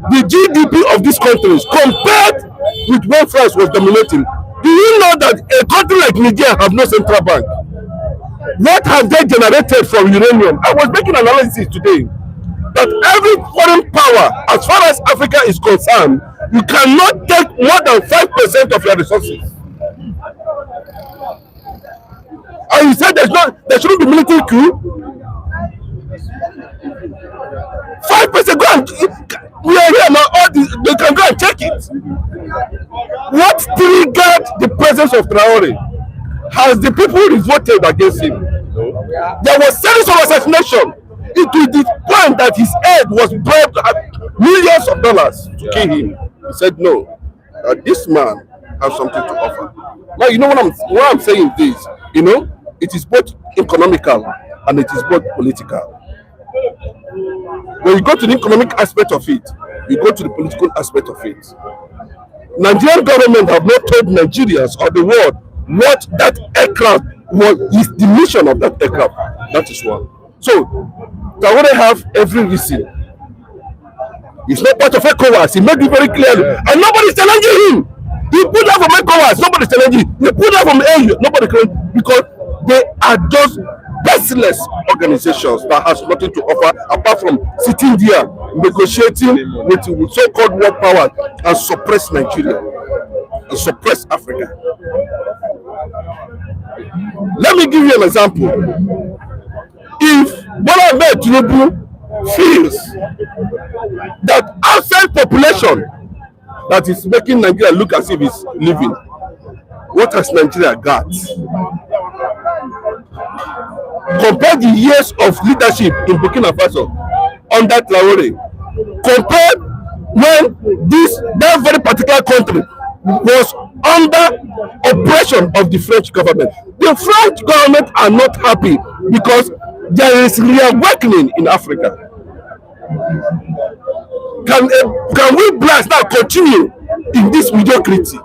The GDP of these countries compared with when France was dominating. Do you know that a country like Nigeria have no central bank? What have they generated from uranium? I was making an analysis today that every foreign power, as far as Africa is concerned, you cannot take more than 5% of your resources. And you said there shouldn't be military coup. 5%, go and we are here now. All this, they can go and check it. What triggered the presence of Traore? Has the people revolted against him? There was series of assassination. It to the point that his head was bribed millions of dollars to kill him. He said, no, this man has something to offer. Now, you know what I'm saying this, you know, it is both economical and it is both political. When you go to the economic aspect of it, you go to the political aspect of it. Nigerian government have not told Nigerians or the world what that aircraft is the mission of that aircraft. That is one. So, Traore have every reason. He's not part of ECOWAS. He made it very clearly. And nobody is challenging him. He put out from ECOWAS. Nobody is challenging him. He put out from AU. Nobody can, because they are just baseless organizations that has nothing to offer apart from sitting there negotiating with so-called world power and suppress Nigeria and suppress Africa. Let me give you an example. If Bola Ahmed Tinubu feels that outside population that is making Nigeria look as if it's living, what has Nigeria got? Compare the years of leadership in Burkina Faso under Traore. Compare when that very particular country was under oppression of the French government. The French government are not happy because there is reawakening in Africa. Can we blast now continue in this mediocrity?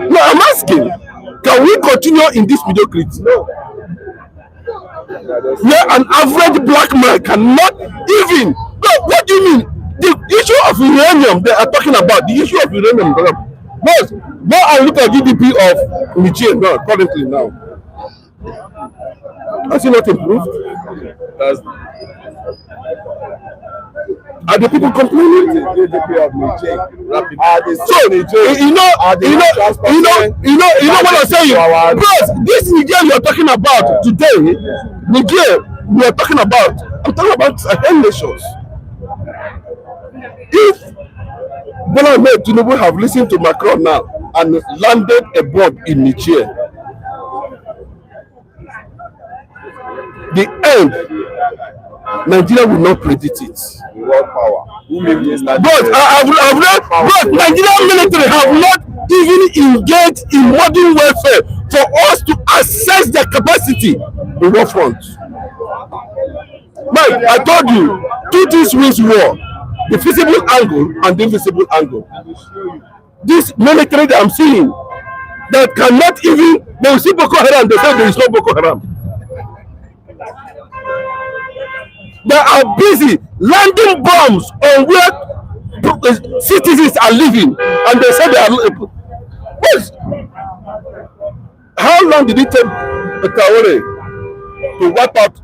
No, I'm asking. Can we continue in this mediocrity? Where an average black man cannot even. No, what do you mean? The issue of uranium they are talking about, the issue of uranium. But go and look at GDP of Niger now, currently now. Has it not improved? Are the people complaining? GDP of Niger. So you know what I'm saying? Because this Niger you are talking about today, Niger we are talking about. I'm talking about Sahel nations. If Bola Ahmed Tinubu have listened to Macron now and landed a bomb in Niger, the end, Nigeria will not predict it. World power. But I've not, but Nigerian military have not even engaged in modern warfare for us to assess their capacity in what front. Mike, I told you, two things wins war: the visible angle and the invisible angle. This military that I'm seeing, that cannot even, they will see Boko Haram, they say there is no Boko Haram. They are busy landing bombs on where citizens are living, and they say they are. Yes. How long did it take Traore to wipe out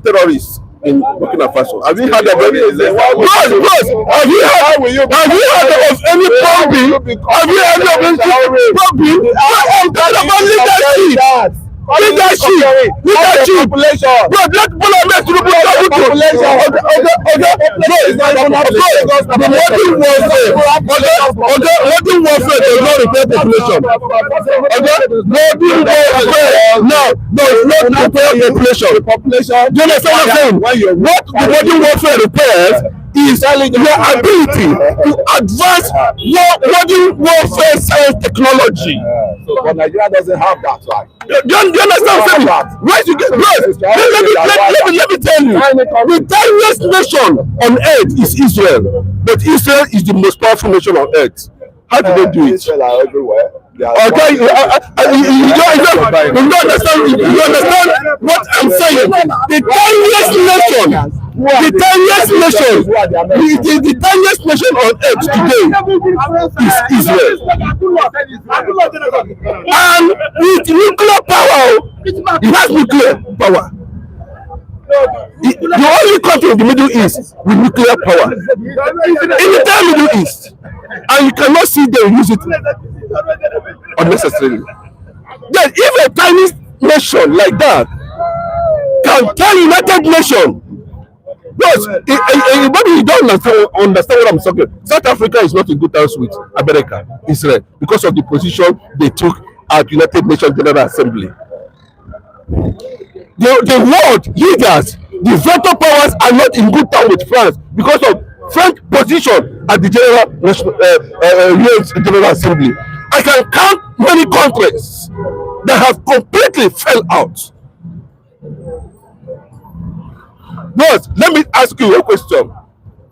terrorists in Burkina Faso? Have you heard of any? Have you heard of any bombing? Have you heard of any bombing? I'm talking about leadership. Leadership. Bro, let Bola Ahmed Tinubu travel to. The modern warfare does not repair population. Modern warfare now does not repair population. Do you understand what I'm saying? What the modern warfare repairs is your ability to advance modern warfare science technology. But Nigeria doesn't have that, right? Do you understand what I'm saying? Where you get bros? Let me tell you, the tiniest nation on earth is Israel, but Israel is the most powerful nation on earth. How do they do it? Israel are everywhere. Okay, you understand what I'm saying? The tiniest nation on earth today is Israel. And with nuclear power, it has nuclear power. The only country in the Middle East with nuclear power in the entire Middle East, and you cannot see them use it unnecessarily. Then if a tiny nation like that can tell United Nations, because maybe you don't understand what I'm talking. South Africa is not in good terms with America, Israel, because of the position they took at United Nations General Assembly. The world leaders, the veto powers are not in good terms with France because of French position at the General Assembly. I can count many countries that have completely fell out. But let me ask you a question.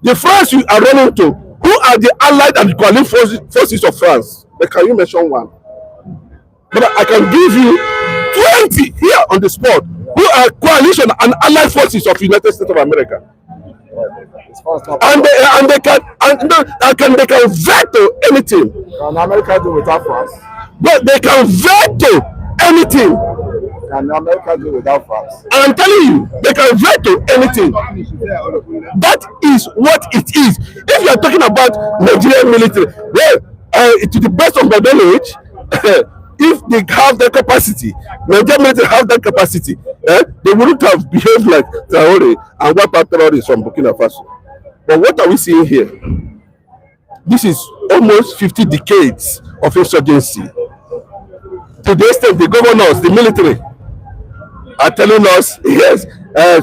The France you are running to, who are the allied and coalition forces of France? Can you mention one? But I can give you 20 here on the spot who are coalition and allied forces of the United States of America. And they can veto anything. Can America do without France? But they can veto anything. Can America do without France? I'm telling you, they can veto anything. That is what it is. If you are talking about Nigerian military, well, to the best of my knowledge, if they have that capacity, Nigerian military have that capacity, they wouldn't have behaved like Traore and wiped out terrorists from Burkina Faso. But what are we seeing here? This is almost 50 decades of insurgency. To the extent the governors, the military, are telling us, yes,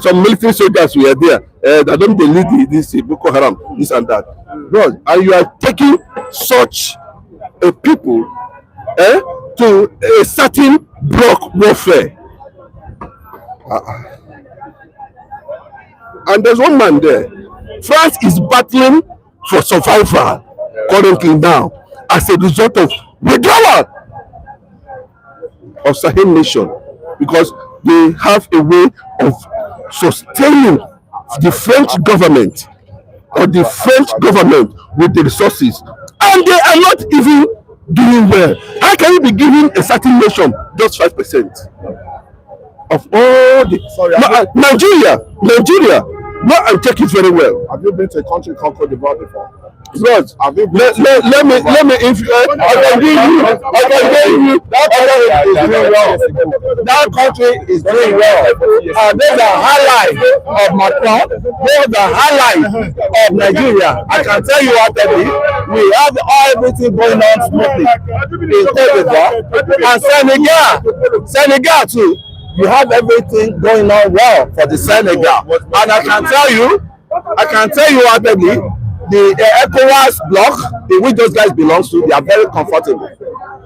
some military soldiers were there. That don't lead this Boko Haram, this and that. Bro, and you are taking such a people to a certain block warfare. And there's one man there. France is battling for survival currently now as a result of withdrawal of Sahel nation, because they have a way of sustaining the French government with the resources, and they are not even doing well. How can you be giving a certain nation just 5% of all the Nigeria? No, I take it very well. Have you been to a country called Cote d'Ivoire before? Right. Let me if I can give you that country is doing well. There's a highlight of Macron, there's a highlight of Nigeria. I can tell you what that is. We have everything going on smoothly in Cote d'Ivoire and Senegal too. you have everything going on well for the Senegal. And I can tell you actually, the ECOWAS bloc, in which those guys belong to, they are very comfortable.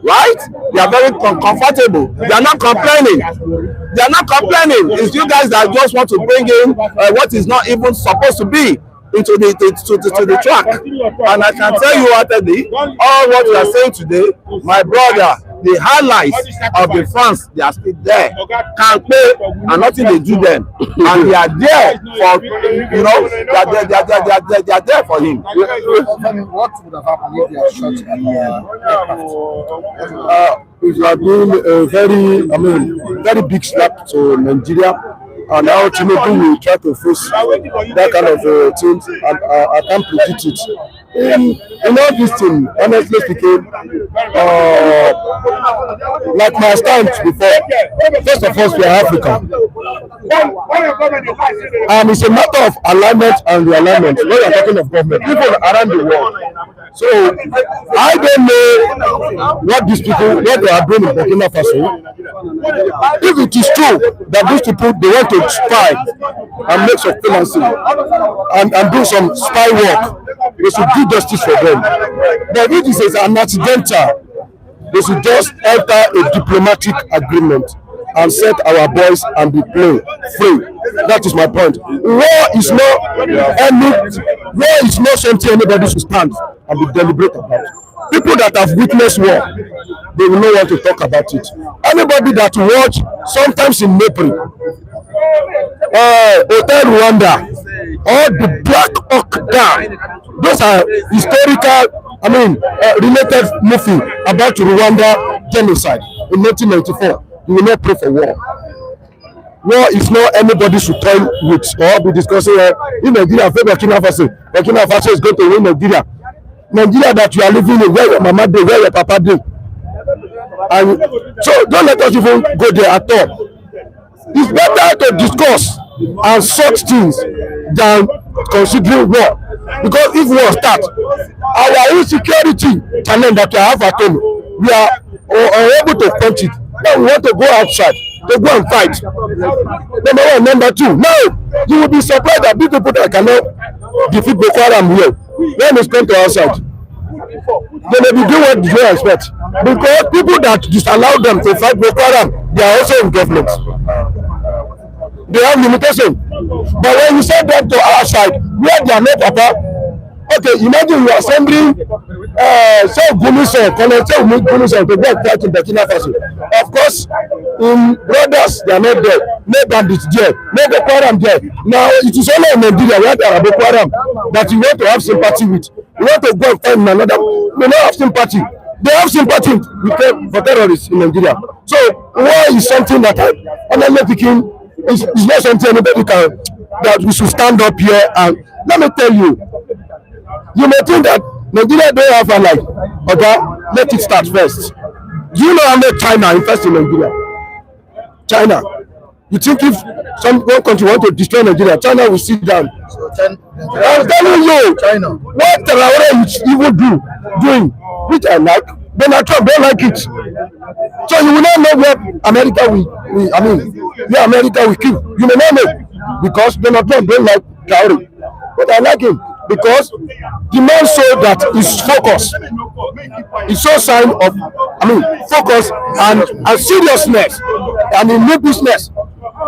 Right? They are very comfortable. They are not complaining. They are not complaining. It's you guys that just want to bring in what is not even supposed to be into the track. And I can tell you actually, all what we are saying today, my brother, the highlights of the fans, they are still there, can play, and nothing they do them, and they are there for, you know, they are there for him. What would have happened if they had shot at It would have been a very big slap to Nigeria, and now Tinubu will try to face that kind of thing, and I can't predict it. In all this thing, honestly speaking, like my stance before, first of all, we are African. It's a matter of alignment and realignment. When we are talking of government, people around the world. So I don't know what these people, what they are doing in Burkina Faso. If it is true that these people, they want to spy and make surveillance and do some spy work, they should do justice for them. But if it is an accidental, they should just enter a diplomatic agreement and set our boys and be free. That is my point. War is not something anybody should stand and be deliberate about. People that have witnessed war, they will not want to talk about it. Anybody that watch, sometimes in April, Hotel Rwanda, or the Black Hawk Dam, those are historical, related movie about Rwanda genocide in 1994. You will not pray for war. War is not anybody should toy with or be discussing in Nigeria. Burkina Faso is going to win Nigeria. Nigeria that you are living in, where your mama dey, where your papa dey. And so don't let us even go there at all. It's better to discuss and such things than considering war. Because if war starts, our insecurity challenge that we have at home, we are unable to punch it. Now we want to go outside to go and fight. Number one. Number two, now you will be surprised that these people that cannot defeat Boko Haram here, when it's come to outside, they may be doing what you expect. Because people that disallow them to fight Boko Haram, they are also in government. They have limitation. But when you send them to our side, where they are not papa, okay, imagine you are assembling to go and fight in Burkina Faso. Of course, in brothers, they are not there. No bandits there. No Boko Haram there. Now, it is only in Nigeria where there are Boko Haram that you want to have sympathy with. You want to go and find another. You don't have sympathy. They have sympathy for terrorists in Nigeria. So, war is something that, honestly speaking, is not something anybody can, that we should stand up here and, let me tell you, you may think that Nigeria don't have a life, okay? Let it start first. Do you know how much China invests in Nigeria? China. You think if one country want to destroy Nigeria, China will sit down? I'm telling you, China. What Traore is even doing, which I like, Donald Trump don't like it. So you will not know where America where America will kill. You may not know because Donald Trump don't like Traore, but I like him. Because the man showed that his focus, he showed sign of, focus and seriousness, and in new business.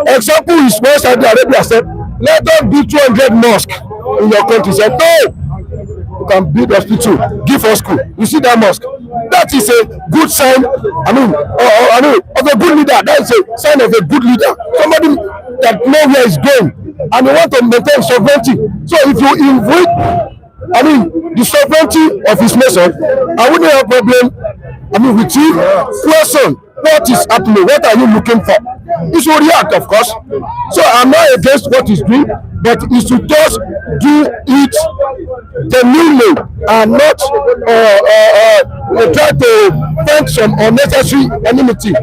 Example is when Saudi Arabia said, let us build 200 mosques in your country. Said, no, you can build hospital, give us school. You see that mosque? That is a good sign, of a good leader. That is a sign of a good leader. Somebody that knows where he's going. And we want to maintain sovereignty. So if you invade, the sovereignty of his nation, I wouldn't have a problem, with you. Question, what is happening? What are you looking for? He should react, of course. So I'm not against what he's doing, but he should just do it genuinely and not try to find some unnecessary enmity.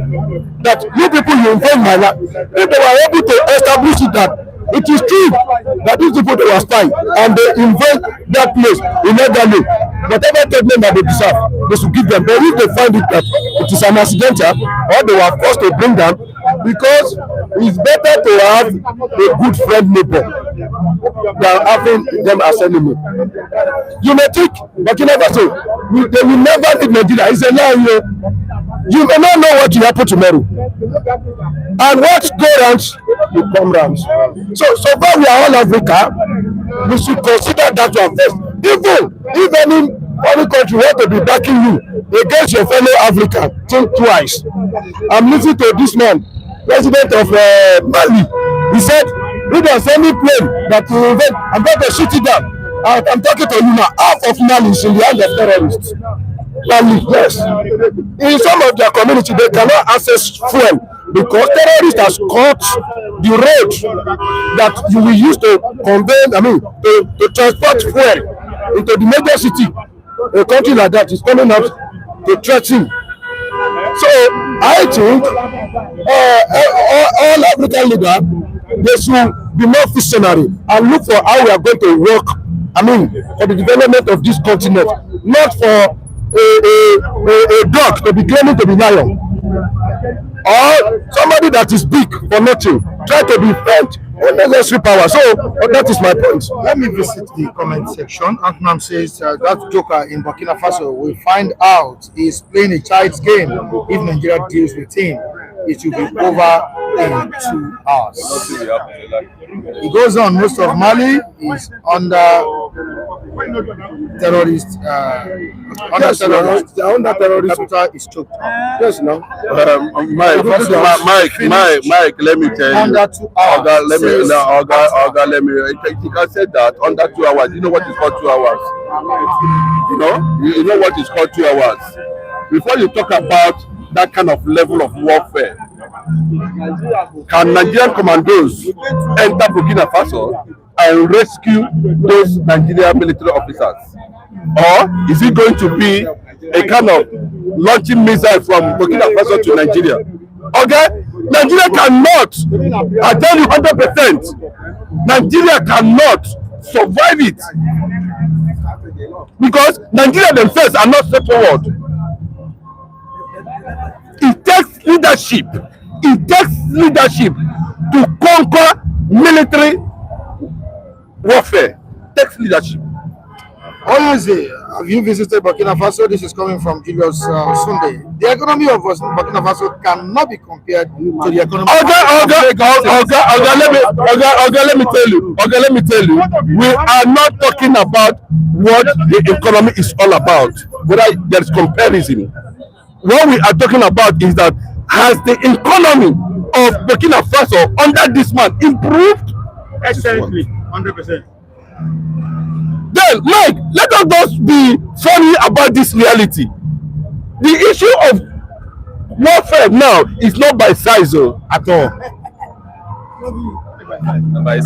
That you people, you invade my land. If they were able to establish it that it is true that these people they were spying and they invade that place illegally. Whatever treatment that they deserve, they should give them. But if they find it that it is an accidental or they were forced to bring them, because it's better to have a good friend neighbor than having them as enemy. You may think Burkina Faso, they will never leave Nigeria. It's a lie. You may not know what will happen tomorrow. And what go round will come round. So far we are all Africa. We should consider that one first. Even if any foreign country want to be backing you against your fellow African, think twice. I'm listening to this man, president of Mali. He said, "We don't send me plane that will invade. I'm going to shoot it down." I'm talking to you now. Half of Mali is in the hand of terrorists. Mali, yes. In some of their community, they cannot access fuel because terrorists has cut the road that you will use to convey, to transport fuel into the major city. A country like that is coming out to threaten. So I think all African leaders, they should be more visionary and look for how we are going to work. For the development of this continent, not for a dog to be claiming to be lion, or somebody that is big for nothing, try to be fed unnecessary power. So that is my point. Let me visit the comment section. Anknam says that joker in Burkina Faso will find out he's playing a child's game. If Nigeria deals with him, it will be over in 2 hours. It goes on. Most of Mali is under terrorist. Under terrorist. Capital is choked up. Yes, no. Mike, let me tell you. Under 2 hours. Let me. You can say that under 2 hours. You know what is called 2 hours? You know what is called 2 hours. Before you talk about that kind of level of warfare, can Nigerian commandos enter Burkina Faso and rescue those Nigerian military officers? Or is it going to be a kind of launching missile from Burkina Faso to Nigeria? Okay, Nigeria cannot, I tell you 100%, Nigeria cannot survive it because Nigeria themselves are not straightforward. It takes leadership. It takes leadership to conquer military warfare. It takes leadership. Oyaze, have you visited Burkina Faso? This is coming from Julius Sunday. The economy of Burkina Faso cannot be compared to the economy. Let me tell you. We are not talking about what the economy is all about. Whether there is comparison. What we are talking about is that has the economy of Burkina Faso under this man improved? Excellently, 100%. Then, Mike, let us just be funny about this reality. The issue of warfare now is not by size at all.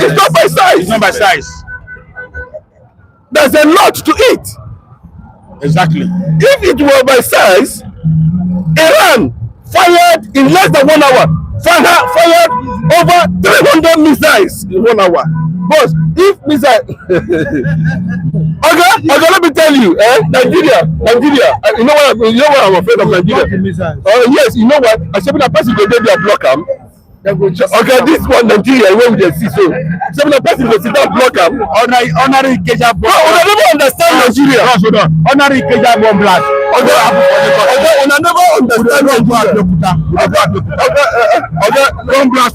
It's not by size. It's not by size. There's a lot to it. Exactly. If it were by size, Iran fired in less than 1 hour. Fired over 300 missiles in 1 hour. But if missile, okay, let me tell you, Nigeria, you know what I'm afraid of Nigeria. Yes, you know what? I said that person go there block am. Okay, this one Nigeria where we dey see so. Some of the person go sit down block am. Honorary Ikeja bomb. Una never understand Nigeria. Honorary Ikeja bomb blast. Una never understand Nigeria. Bomb blast.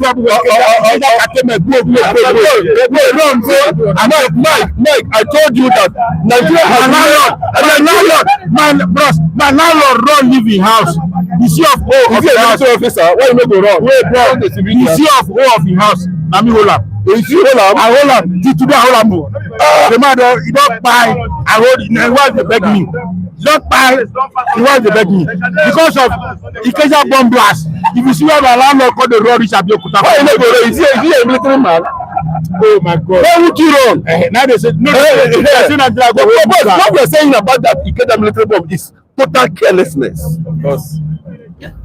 Mike, I told you that Nigeria my landlord run leave him house. The see of O of the house officer. Why you no go run? Wait, bro. The see of O of him house. Na me hold am. You see hold am? I hold am. Today I hold am o. The man he don buy. I hold it. Now why dey beg me? He don buy. He why dey beg me? Because of Ikeja bomb blast. If you see where my landlord call the road reach Abeokuta. Why you no go run? Is he a military man? Oh my God. Why would you run? Now they say no. What we are saying about that Ikeja military bomb is total carelessness. Because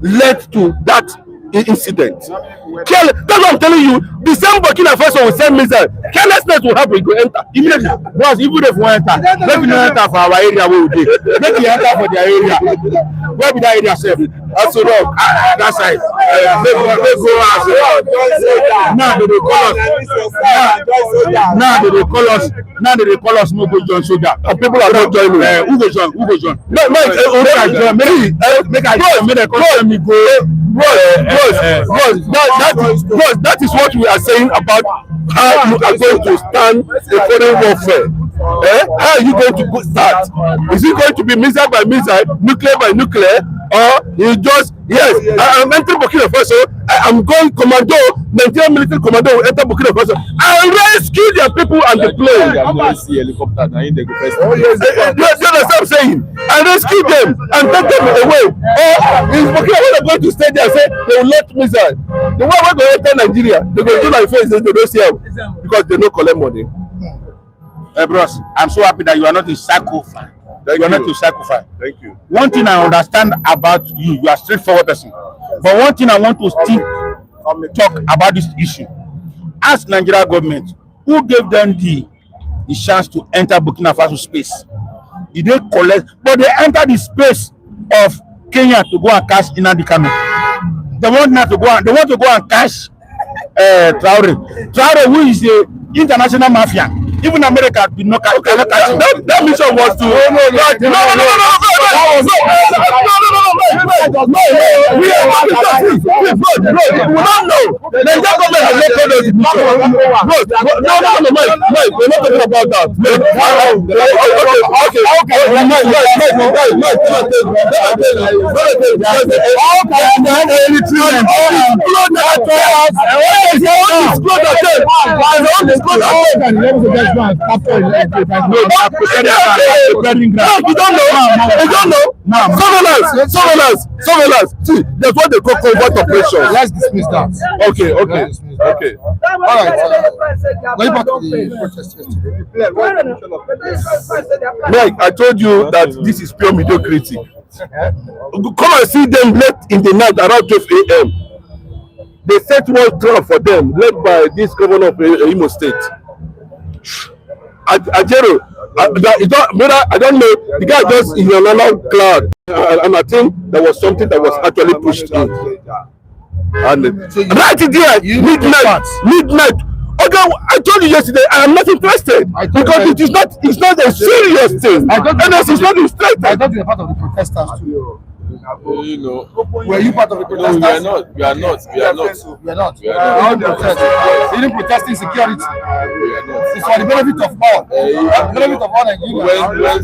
led to that incident. That's what I'm telling you. The same Burkina Faso will send missile. Carelessness will happen. It will enter immediately. Boss, even if we enter, let me not enter for our area where we dey. Make we enter for their area. Where be that area safe? Aso Rock, that side. They go Aso Rock. Now they call us. Now they call us. Now they call us no go join soldier. And people are not joining. Who go join? Who go join? No, make I join. Make I join. Make they call me go. That is what we are saying about how you are going to stand the foreign warfare. How are you going to start? Is it going to be missile by missile, nuclear by nuclear, or you just I'm entering Burkina Faso. I'm going commando. Nigerian military commando will enter Burkina Faso and rescue their people and the plane. They see helicopter. Now they go first. You understand what I'm saying? And rescue them and take them away. Or is Burkina Faso going to stay there and say they will launch missile? The one wey go enter Nigeria, they go do like face, they don't see help because they no collect money. Bros, I'm so happy that you are not a psycho fan. You are not a psycho fan. Thank you. One thing I understand about you, you are a straightforward person. But one thing I want to still talk about this issue. Ask Nigeria government, who gave them the chance to enter Burkina Faso space? Did they collect? But they enter the space of Kenya to go and cash Nnamdi Kanu. They want now to go and cash Traore. Traore, who is the international mafia. Even America did not catch that mission was to Surveillance. See, that's what they call covert operation. Let's dismiss that. Okay. All right. Going back to the protest yesterday. Mike, I told you that this is pure mediocrity. Come and see them late in the night around 12 a.m. They set one trap for them, led by this governor of Imo State. Ajero, I don't know. The guy just in another cloud, and I think there was something that was actually pushed in. And right there, midnight. Okay, I told you yesterday I am not interested because it's not a serious thing. It's not interested. I thought you were part of the protesters too. You know, were you part of the protesters? No, we are not. You are not. You didn't protest insecurity. We are not. It's for the benefit of all. The benefit of all Nigerians.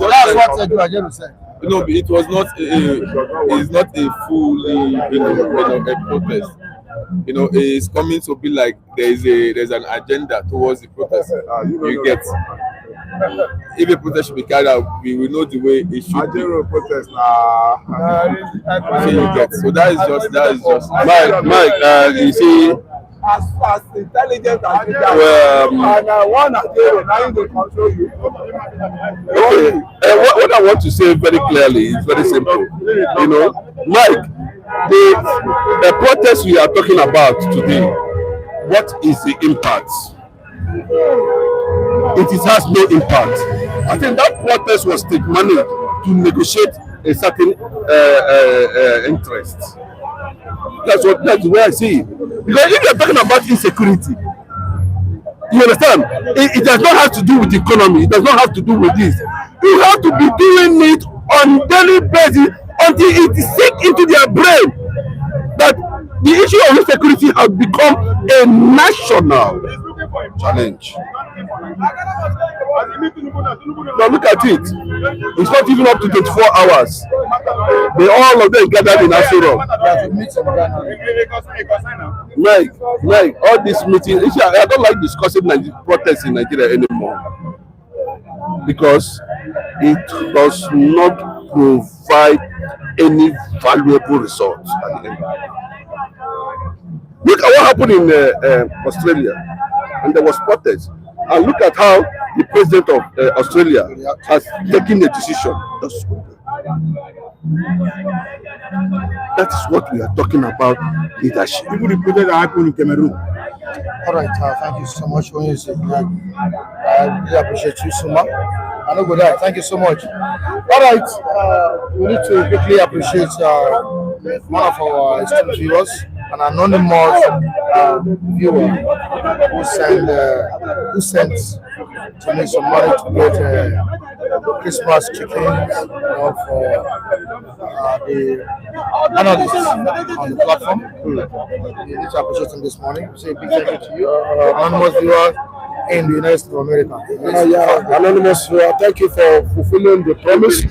That's what Ajero said. No, it was not. It's not a fully, a protest. It's coming to be like there's an agenda towards the protest. You get. If a protest should be carried out, we will know the way it should be. Protest. So that is just Mike. You see. As intelligent as you are, and one Ajero, now they control you. Okay. What I want to say very clearly is very simple. Mike, the protest we are talking about today, what is the impact? It has no impact. I think that protest was take money to negotiate a certain interest. That's the way I see it. Because if you're talking about insecurity, you understand? It does not have to do with the economy. It does not have to do with this. You have to be doing it on daily basis until it sink into their brain that the issue of insecurity has become a national challenge. Now look at it. It's not even up to 24 hours. All of them gathered in Aso Rock. Mike, all these meetings, I don't like discussing protests in Nigeria anymore because it does not provide any valuable results at the end. Look at what happened in Australia, and there was protests. And look at how the president of Australia has taken a decision. That is what we are talking about, leadership. People reported that happened in Cameroon. All right, thank you so much for your I really appreciate you so much. I know good that. Thank you so much. All right, we need to quickly appreciate one of our esteemed viewers, an anonymous viewer who sent to me some money to get Christmas chickens, for the analysts on the platform. We need to appreciate him this morning. Say a big thank you to you, anonymous viewer in the United States of America. Yeah, anonymous, thank you for fulfilling the promise.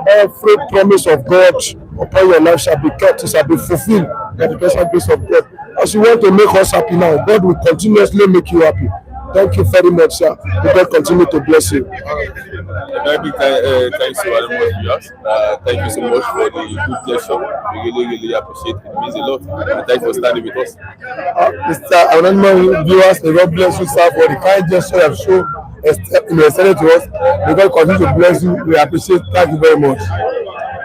Every promise of God upon your life shall be kept, it shall be fulfilled by the special grace of God. As you want to make us happy now, God will continuously make you happy. Thank you very much, sir. May God continue to bless you. Very big thanks to our viewers. Thank you so much for the good gesture. We really appreciate it. It means a lot. And thanks for standing with us. Mr. Anonymous viewers, may God bless you, sir, for the kind gesture you have shown extended to us. May God continue to bless you. We appreciate. Thank you very much.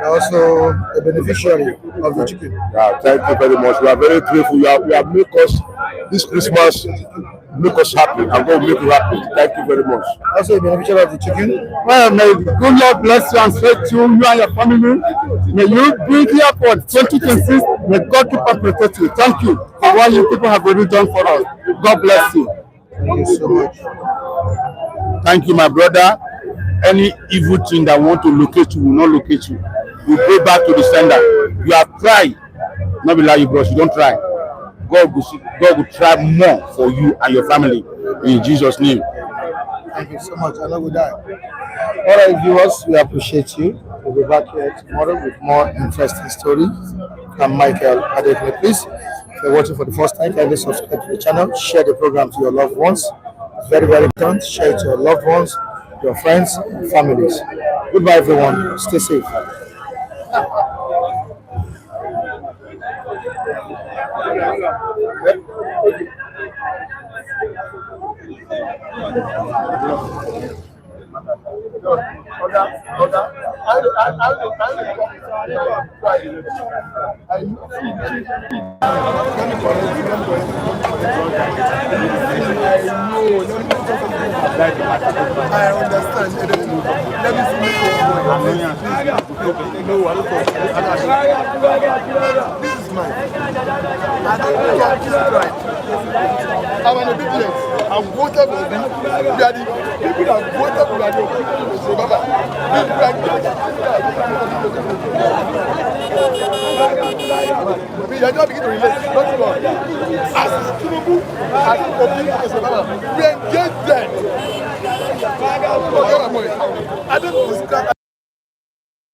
You're also a beneficiary of the chicken. Yeah, thank you very much. We are very grateful. You have made us this Christmas, make us happy, and God will make you happy. Thank you very much. Also a beneficiary of the chicken. Well, may good Lord bless you and strengthen you and your family. May you bring here for 2026. May God keep on protecting you. Thank you for what you people have already done for us. God bless you. Thank you so much. Thank you, my brother. Any evil thing that want to locate you will not locate you. You go back to the sender. You have tried. Not be like you, bros. You don't try. God will try more for you and your family. In Jesus' name. Thank you so much. I know we die. All right, viewers, we appreciate you. We'll be back here tomorrow with more interesting stories. I'm Michael Adekne. Please, if you're watching for the first time, kindly subscribe to the channel. Share the program to your loved ones. It's very, very important. Share it to your loved ones, your friends, and families. Goodbye, everyone. Stay safe. I understand. Let me see. This is mine. I don't care this right. I'm an obedient. I'm voted for you. You are the people that voted for you. So, Baba, this right. We are not beginning to relate. Not too long. As Tinubu, as Obi, Baba, we engage them. I don't discuss.